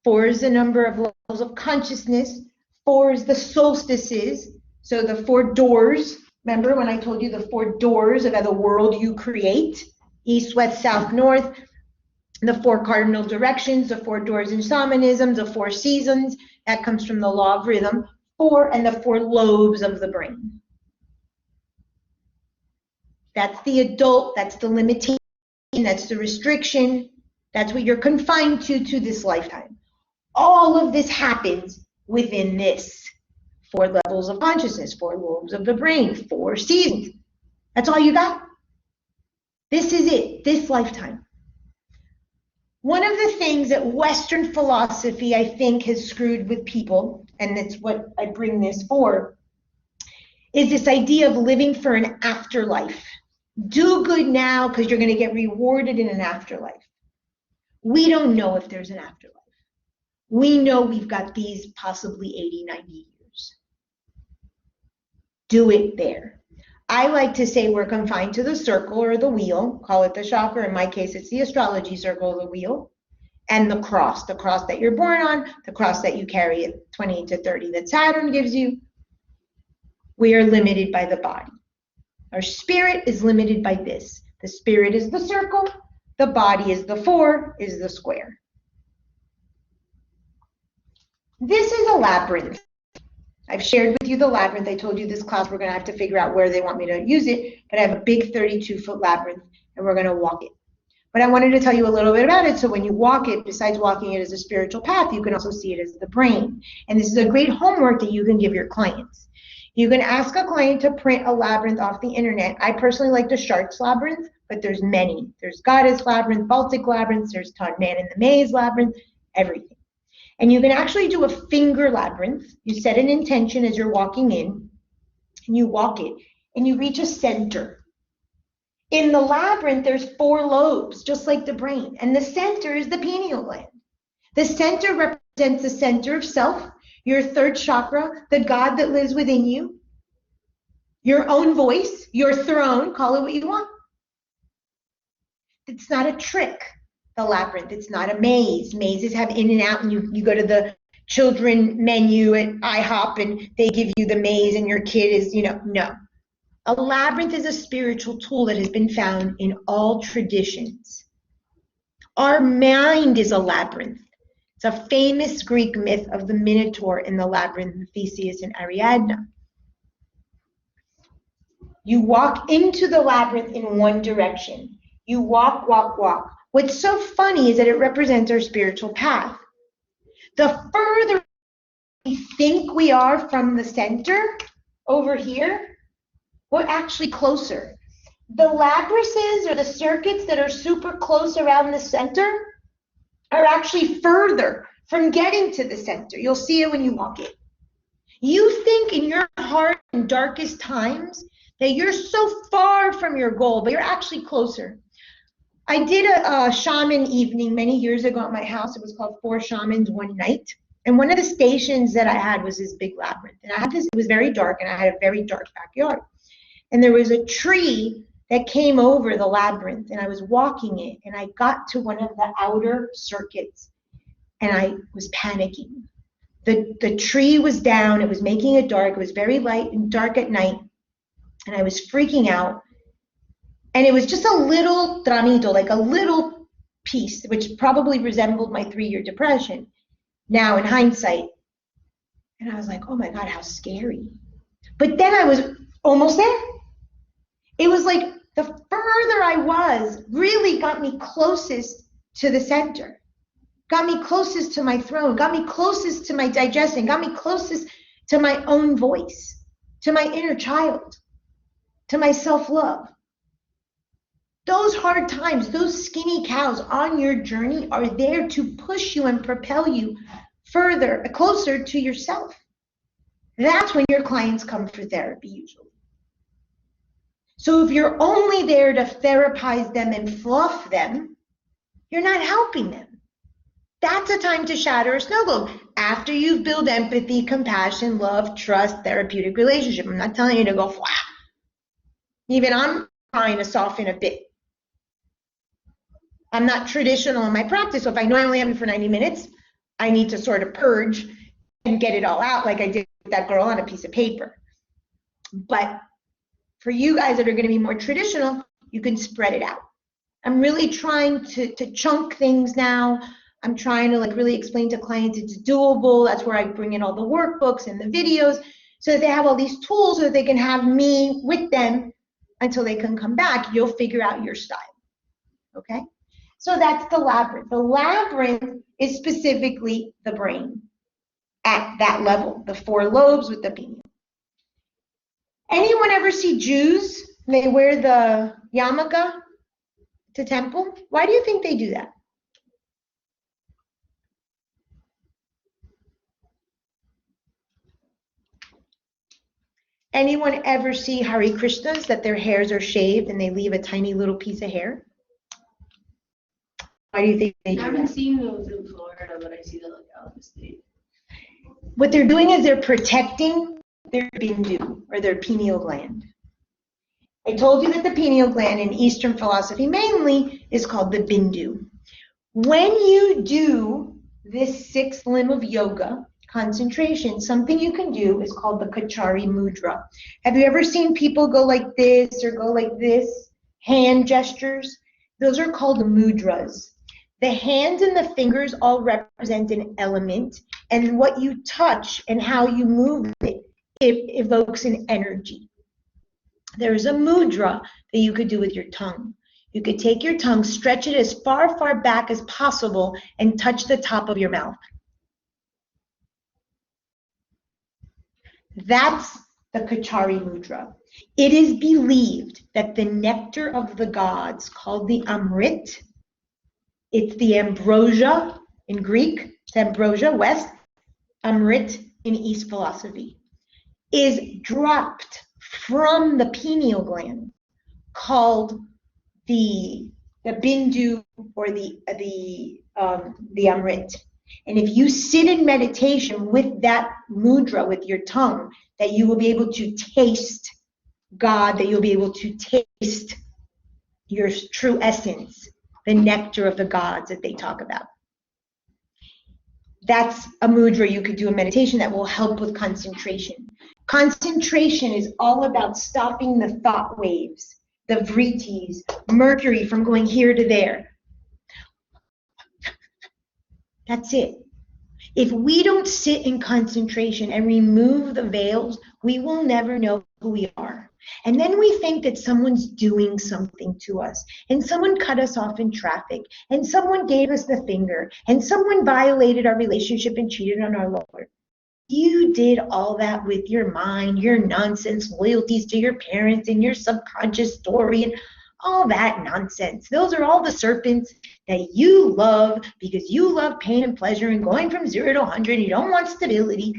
4 is the number of levels of consciousness. 4 is the solstices. So the 4 doors. Remember when I told you the 4 doors of the world you create? East, west, south, north. The 4 cardinal directions, the 4 doors in shamanism, the 4 seasons. That comes from the law of rhythm. 4 and the 4 lobes of the brain. That's the adult, that's the limitation, that's the restriction, that's what you're confined to this lifetime. All of this happens within this 4 levels of consciousness, 4 lobes of the brain, 4 seasons. That's all you got. This is it, this lifetime. One of the things that Western philosophy, I think, has screwed with people, and that's what I bring this for, is this idea of living for an afterlife. Do good now because you're going to get rewarded in an afterlife. We don't know if there's an afterlife. We know we've got these possibly 80, 90 years. Do it there. I like to say we're confined to the circle or the wheel, call it the chakra. In my case, it's the astrology circle or the wheel, and the cross that you're born on, the cross that you carry at 20 to 30 that Saturn gives you. We are limited by the body. Our spirit is limited by this. The spirit is the circle, the body is the 4, is the square. This is a labyrinth. I've shared with you the labyrinth. I told you this class we're going to have to figure out where they want me to use it, but I have a big 32-foot labyrinth and we're going to walk it. But I wanted to tell you a little bit about it so when you walk it, besides walking it as a spiritual path, you can also see it as the brain. And this is a great homework that you can give your clients. You can ask a client to print a labyrinth off the internet. I personally like the Shark's labyrinth, but there's many. There's Goddess labyrinth, Baltic labyrinth, there's Man in the Maze labyrinth, everything. And you can actually do a finger labyrinth. You set an intention as you're walking in, and you walk it, and you reach a center. In the labyrinth, there's 4 lobes, just like the brain, and the center is the pineal gland. The center represents the center of self, your 3rd chakra, the God that lives within you, your own voice, your throne, call it what you want. It's not a trick, the labyrinth. It's not a maze. Mazes have in and out, and you go to the children menu at IHOP, and they give you the maze, and your kid is, no. A labyrinth is a spiritual tool that has been found in all traditions. Our mind is a labyrinth. It's a famous Greek myth of the Minotaur in the labyrinth of Theseus and Ariadne. You walk into the labyrinth in one direction. You walk, walk, walk. What's so funny is that it represents our spiritual path. The further we think we are from the center over here, we're actually closer. The labyrinths or the circuits that are super close around the center are actually further from getting to the center. You'll see it when you walk it. You think in your heart and darkest times that you're so far from your goal, but you're actually closer. I did a shaman evening many years ago at my house. It was called 4 Shamans One Night. And one of the stations that I had was this big labyrinth. And I had this, it was very dark, and I had a very dark backyard. And there was a tree that came over the labyrinth, and I was walking it, and I got to one of the outer circuits, and I was panicking. The tree was down, it was making it dark, it was very light and dark at night, and I was freaking out. And it was just a little tramito, like a little piece, which probably resembled my 3-year depression, now in hindsight. And I was like, oh my God, how scary. But then I was almost there. It was like the further I was really got me closest to the center, got me closest to my throne, got me closest to my digestion, got me closest to my own voice, to my inner child, to my self-love. Those hard times, those skinny cows on your journey are there to push you and propel you further, closer to yourself. That's when your clients come for therapy usually. So if you're only there to therapize them and fluff them, you're not helping them. That's a time to shatter a snow globe. After you've built empathy, compassion, love, trust, therapeutic relationship. I'm not telling you to go flat. Even I'm trying to soften a bit. I'm not traditional in my practice, so if I know I only have it for 90 minutes, I need to sort of purge and get it all out like I did with that girl on a piece of paper. But for you guys that are going to be more traditional, you can spread it out. I'm really trying to chunk things now. I'm trying to like really explain to clients it's doable. That's where I bring in all the workbooks and the videos so that they have all these tools so that they can have me with them until they can come back. You'll figure out your style, okay? So that's the labyrinth. The labyrinth is specifically the brain at that level, the 4 lobes with the pineal. Anyone ever see Jews? They wear the yarmulke to temple. Why do you think they do that? Anyone ever see Hare Krishnas that their hairs are shaved and they leave a tiny little piece of hair? Why do you think they do I that? haven't seen those in Florida, but I see them like out of the state. What they're doing is they're protecting their bindu, or their pineal gland. I told you that the pineal gland in Eastern philosophy mainly is called the bindu. When you do this 6th limb of yoga, concentration, something you can do is called the Kachari mudra. Have you ever seen people go like this or go like this? Hand gestures? Those are called mudras. The hands and the fingers all represent an element, and what you touch and how you move it evokes an energy. There's a mudra that you could do with your tongue. You could take your tongue, stretch it as far back as possible, and touch the top of your mouth. That's the Kachari mudra. It is believed that the nectar of the gods, called the Amrit, it's the ambrosia in Greek, it's ambrosia, West, Amrit in East philosophy, is dropped from the pineal gland, called the bindu, or the Amrit. And if you sit in meditation with that mudra, with your tongue, that you will be able to taste God, that you'll be able to taste your true essence, the nectar of the gods that they talk about. That's a mudra you could do in meditation that will help with concentration. Concentration is all about stopping the thought waves, the vrittis, Mercury from going here to there. That's it. If we don't sit in concentration and remove the veils, we will never know who we are. And then we think that someone's doing something to us, and someone cut us off in traffic, and someone gave us the finger, and someone violated our relationship and cheated on our Lord. You did all that with your mind, your nonsense loyalties to your parents and your subconscious story and all that nonsense. Those are all the serpents that you love because you love pain and pleasure and going from 0 to 100. You don't want stability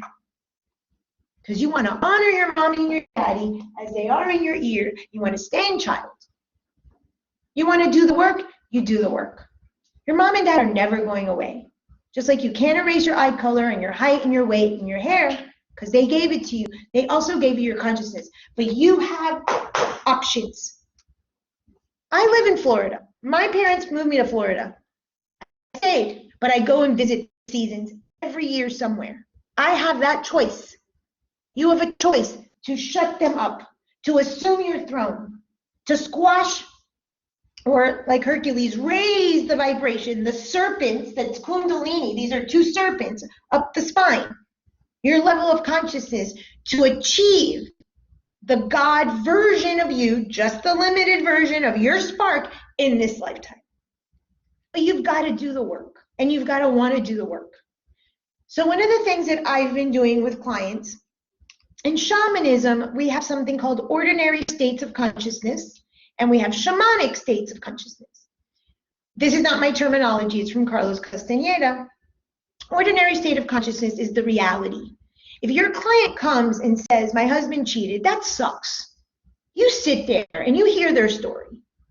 because you want to honor your mommy and your daddy as they are in your ear. You want to stay in child. You want to do the work, you do the work. Your mom and dad are never going away. Just like you can't erase your eye color and your height and your weight and your hair because they gave it to you. They also gave you your consciousness. But you have options. I live in Florida. My parents moved me to Florida. I stayed, but I go and visit seasons every year somewhere. I have that choice. You have a choice to shut them up, to assume your throne, to squash, or like Hercules, raise the vibration, the serpents, that's Kundalini, these are 2 serpents up the spine, your level of consciousness, to achieve the God version of you, just the limited version of your spark in this lifetime. But you've got to do the work, and you've got to want to do the work. So one of the things that I've been doing with clients, in shamanism, we have something called ordinary states of consciousness, and we have shamanic states of consciousness. This is not my terminology, it's from Carlos Castaneda. Ordinary state of consciousness is the reality. If your client comes and says, my husband cheated, that sucks. You sit there and you hear their story.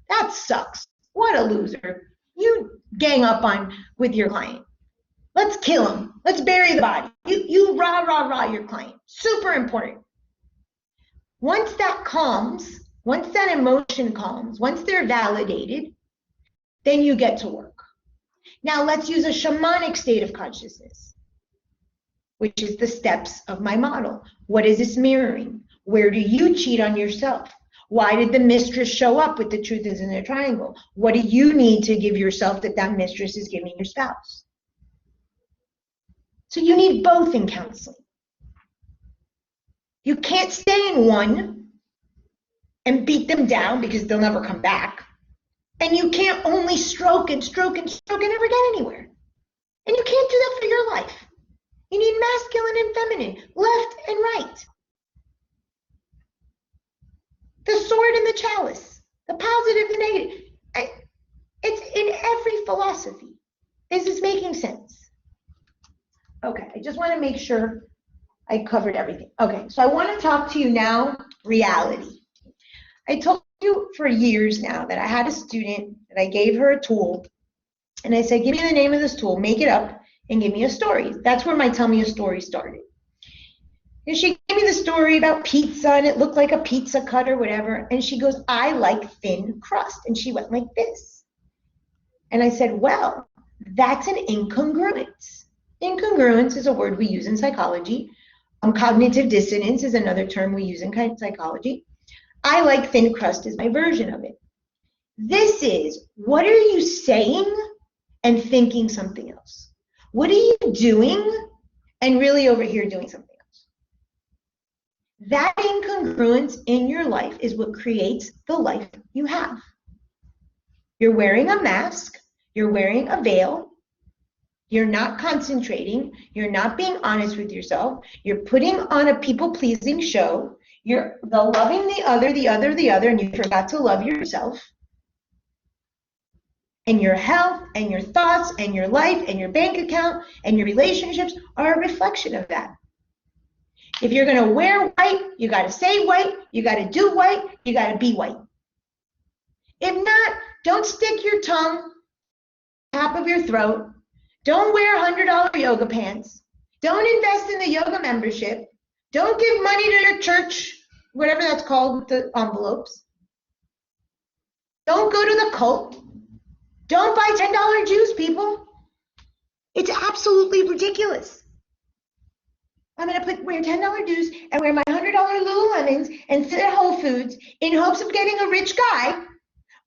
That sucks. What a loser. You gang up on with your client. Let's kill him. Let's bury the body. You rah your client. Super important. Once that calms, once that emotion calms, once they're validated, then you get to work. Now let's use a shamanic state of consciousness, which is the steps of my model. What is this mirroring? Where do you cheat on yourself? Why did the mistress show up with the truth is in a triangle? What do you need to give yourself that that mistress is giving your spouse? So you need both in counseling. You can't stay in one and beat them down because they'll never come back. And you can't only stroke and stroke and stroke and never get anywhere. And you can't do that for your life. You need masculine and feminine, left and right. The sword and the chalice, the positive and negative. It's in every philosophy. Is this making sense? Okay, I just want to make sure I covered everything. Okay, so I want to talk to you now, reality. I told you for years now that I had a student and I gave her a tool and I said, give me the name of this tool, make it up and give me a story. That's where my tell me a story started. And she gave me the story about pizza and it looked like a pizza cut or whatever. And she goes, I like thin crust. And she went like this. And I said, well, that's an incongruence. Incongruence is a word we use in psychology. Cognitive dissonance is another term we use in psychology. I like thin crust is my version of it. This is, what are you saying and thinking something else? What are you doing and really over here doing something else? That incongruence in your life is what creates the life you have. You're wearing a mask, you're wearing a veil, you're not concentrating, you're not being honest with yourself, you're putting on a people-pleasing show, you're loving the other, and you forgot to love yourself. And your health and your thoughts and your life and your bank account and your relationships are a reflection of that. If you're going to wear white, you got to say white, you got to do white, you got to be white. If not, don't stick your tongue top of your throat. Don't wear $100 yoga pants. Don't invest in the yoga membership. Don't give money to your church, whatever that's called with the envelopes. Don't go to the cult. Don't buy $10 juice, people. It's absolutely ridiculous. I'm going to wear $10 dues and wear my $100 Lululemons and sit at Whole Foods in hopes of getting a rich guy,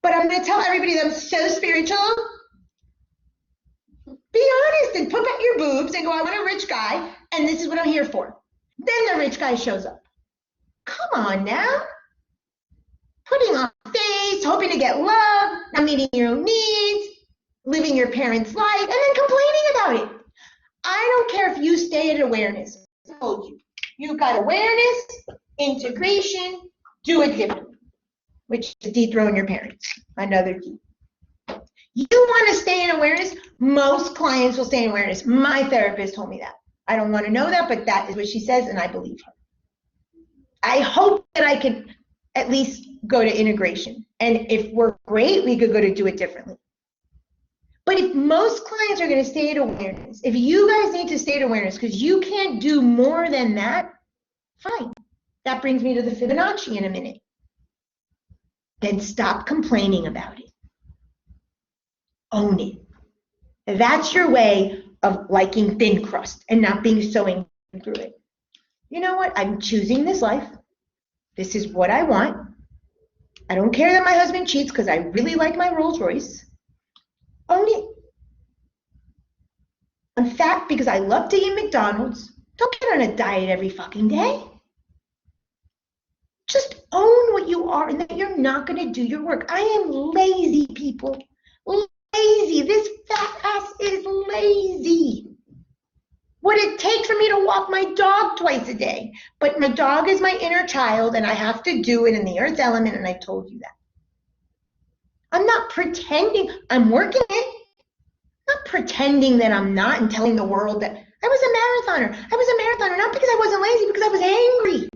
but I'm going to tell everybody that I'm so spiritual. Be honest and put back your boobs and go, I want a rich guy, and this is what I'm here for. Then the rich guy shows up. Come on now. Putting on a face, hoping to get love, not meeting your own needs, living your parents' life, and then complaining about it. I don't care if you stay at awareness. I told you. You've got awareness, integration, do it differently, which is dethrone your parents. Another key. You want to stay in awareness? Most clients will stay in awareness. My therapist told me that. I don't want to know that, but that is what she says, and I believe her. I hope that I could at least go to integration. And if we're great, we could go to do it differently. But if most clients are going to stay at awareness, if you guys need to stay at awareness because you can't do more than that, fine. That brings me to the Fibonacci in a minute. Then stop complaining about it. Own it. That's your way of liking thin crust and not being so incongruent. You know what? I'm choosing this life. This is what I want. I don't care that my husband cheats because I really like my Rolls Royce. Own it. I'm fat because I love to eat McDonald's. Don't get on a diet every fucking day. Just own what you are and that you're not going to do your work. I am lazy, people. Lazy. This fat ass is lazy. What it takes for me to walk my dog twice a day. But my dog is my inner child and I have to do it in the earth element, and I told you that. I'm not pretending I'm working it. I'm not not pretending that I'm not and telling the world that I was a marathoner. I was a marathoner not because I wasn't lazy, because I was angry.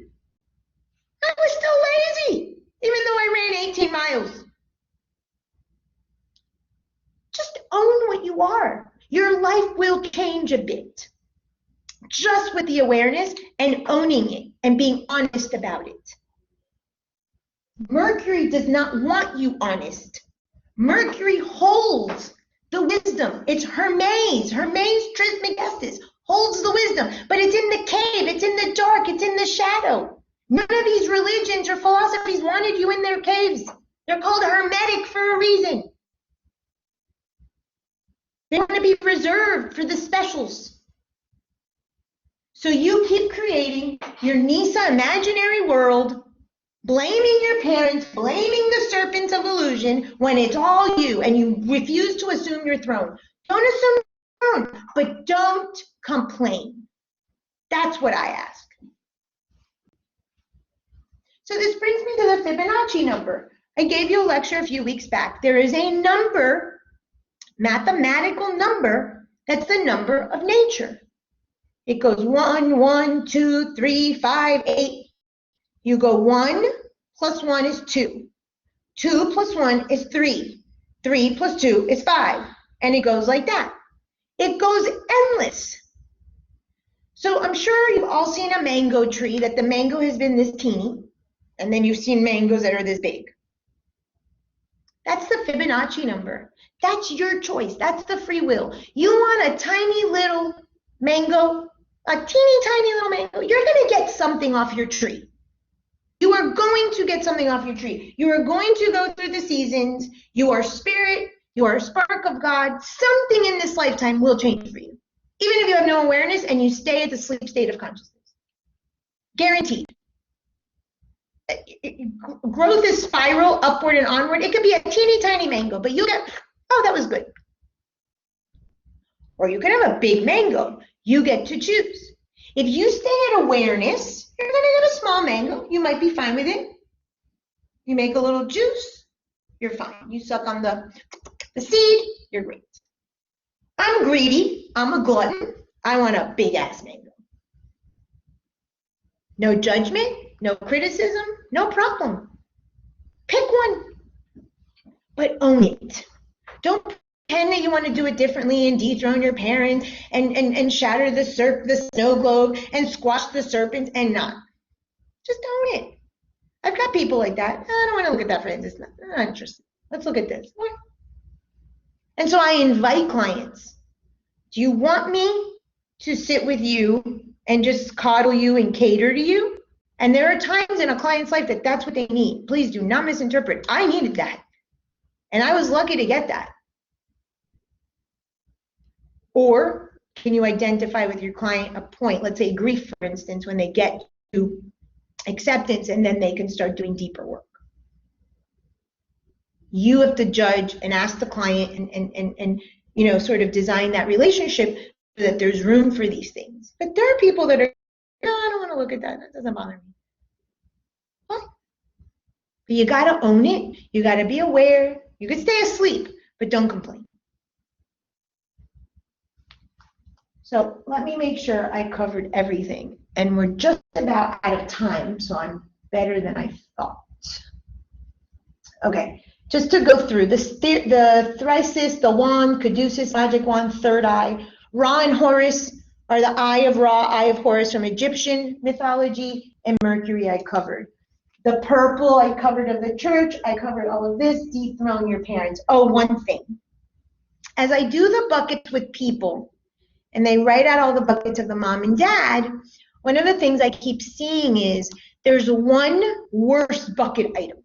I was still lazy, even though I ran 18 miles. Just own what you are. Your life will change a bit. Just with the awareness and owning it and being honest about it. Mercury does not want you honest. Mercury holds the wisdom. It's Hermes. Hermes Trismegistus holds the wisdom, but it's in the cave, it's in the dark, it's in the shadow. None of these religions or philosophies wanted you in their caves. They're called hermetic for a reason. They want to be reserved for the specials. So you keep creating your Nisa imaginary world, blaming your parents, blaming the serpents of illusion when it's all you and you refuse to assume your throne. Don't assume your throne, but don't complain. That's what I ask. So this brings me to the Fibonacci number. I gave you a lecture a few weeks back. There is a number, mathematical number, that's the number of nature. It goes 1, 1, 2, 3, 5, 8. You go 1 plus 1 is 2. 2 plus 1 is 3. 3 plus 2 is 5. And it goes like that. It goes endless. So I'm sure you've all seen a mango tree that the mango has been this teeny, and then you've seen mangoes that are this big. That's the Fibonacci number. That's your choice. That's the free will. You want a tiny little mango, a teeny tiny little mango, you're going to get something off your tree. You are going to get something off your tree. You are going to go through the seasons. You are spirit. You are a spark of God. Something in this lifetime will change for you. Even if you have no awareness and you stay at the sleep state of consciousness. Guaranteed. Growth is spiral, upward and onward. It could be a teeny tiny mango, but you'll get, oh, that was good. Or you can have a big mango. You get to choose. If you stay at awareness, you're going to get a small mango. You might be fine with it. You make a little juice, you're fine. You suck on the seed, you're great. I'm greedy. I'm a glutton. I want a big ass mango. No judgment, no criticism, no problem. Pick one, but own it. Don't pretend that you want to do it differently and dethrone your parents and shatter the snow globe and squash the serpents and not. Just own it. I've got people like that. I don't want to look at that, Francis. I'm not interested. Let's look at this. And so I invite clients. Do you want me to sit with you and just coddle you and cater to you? And there are times in a client's life that that's what they need. Please do not misinterpret. I needed that. And I was lucky to get that. Or can you identify with your client a point, let's say grief, for instance, when they get to acceptance and then they can start doing deeper work. You have to judge and ask the client and you know, sort of design that relationship so that there's room for these things. But there are people that are, no, I don't want to look at that. That doesn't bother me. What? But you got to own it. You got to be aware. You can stay asleep, but don't complain. So let me make sure I covered everything. And we're just about out of time, so I'm better than I thought. Okay, just to go through the Thrisis, the wand, caduceus, magic wand, third eye. Ra and Horus are the eye of Ra, eye of Horus from Egyptian mythology, and Mercury I covered. The purple I covered of the church, I covered all of this, dethrone your parents. Oh, one thing. As I do the buckets with people, and they write out all the buckets of the mom and dad, one of the things I keep seeing is there's one worst bucket item.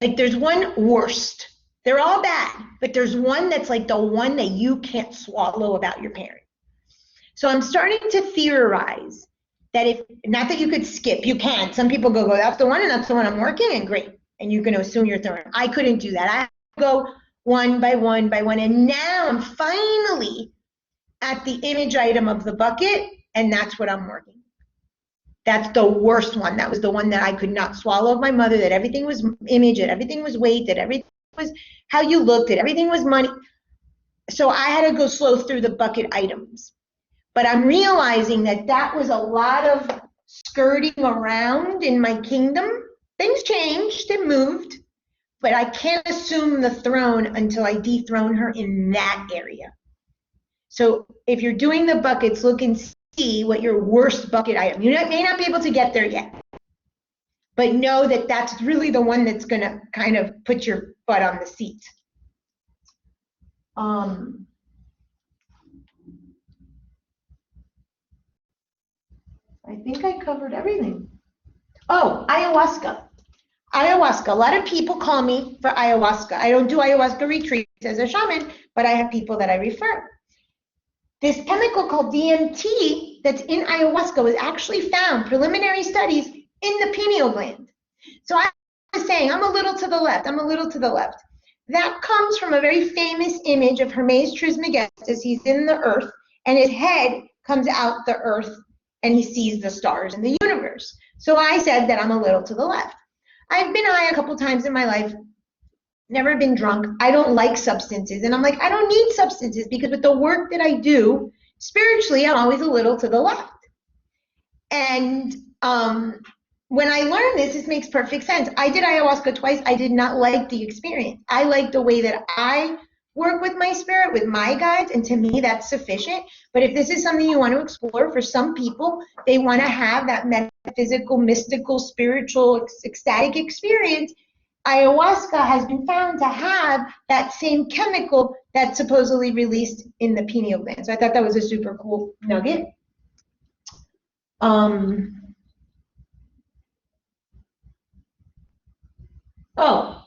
Like there's one worst. They're all bad, but there's one that's like the one that you can't swallow about your parent. So I'm starting to theorize that if, not that you could skip, you can. Some people go, that's the one and that's the one I'm working, and great. And you're going to assume you're throwing. I couldn't do that. I have to go one by one by one. And now I'm finally at the image item of the bucket, and that's what I'm working. That's the worst one. That was the one that I could not swallow of my mother, that everything was image, that everything was weight, that everything was how you looked, that everything was money. so I had to go slow through the bucket items. But I'm realizing that that was a lot of skirting around in my kingdom. Things changed and moved, but I can't assume the throne until I dethrone her in that area. So if you're doing the buckets, look and see what your worst bucket item. You may not be able to get there yet, but know that that's really the one that's going to kind of put your butt on the seat. I think I covered everything. Oh, ayahuasca. Ayahuasca. A lot of people call me for ayahuasca. I don't do ayahuasca retreats as a shaman, but I have people that I refer. This chemical called DMT that's in ayahuasca was actually found, preliminary studies, in the pineal gland. So I was saying, I'm a little to the left, I'm a little to the left. That comes from a very famous image of Hermes Trismegistus. He's in the earth, and his head comes out the earth, and he sees the stars in the universe. So I said that I'm a little to the left. I've been high a couple times in my life, never been drunk. I don't like substances. And I'm like, I don't need substances because with the work that I do, spiritually, I'm always a little to the left. And when I learned this makes perfect sense. I did ayahuasca twice. I did not like the experience. I like the way that I work with my spirit, with my guides, and to me, that's sufficient. But if this is something you want to explore, for some people, they want to have that metaphysical, mystical, spiritual, ecstatic experience. Ayahuasca has been found to have that same chemical that's supposedly released in the pineal gland. So I thought that was a super cool nugget. Oh,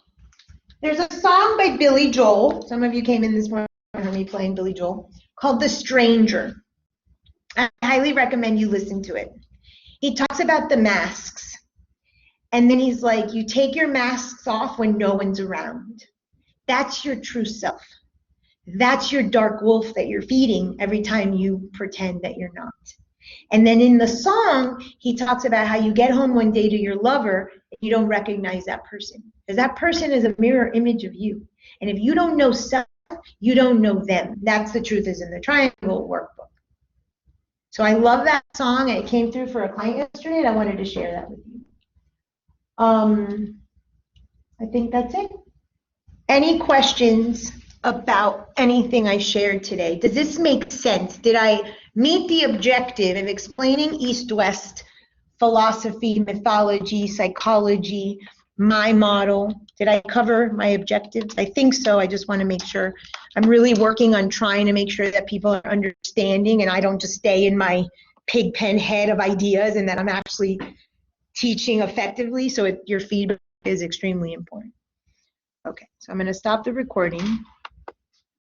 there's a song by Billy Joel. Some of you came in this morning and heard me playing Billy Joel, called The Stranger. I highly recommend you listen to it. He talks about the masks. And then he's like, you take your masks off when no one's around. That's your true self. That's your dark wolf that you're feeding every time you pretend that you're not. And then in the song, he talks about how you get home one day to your lover and you don't recognize that person. Because that person is a mirror image of you. And if you don't know self, you don't know them. That's the truth is in the Triangle workbook. So I love that song. It came through for a client yesterday and I wanted to share that with you. I think that's it. Any questions about anything I shared today? Does this make sense? Did I meet the objective of explaining East-West philosophy, mythology, psychology, my model? Did I cover my objectives? I think so. I just want to make sure. I'm really working on trying to make sure that people are understanding and I don't just stay in my pig pen head of ideas and that I'm actually teaching effectively. So your feedback is extremely important. Okay, so I'm going to stop the recording.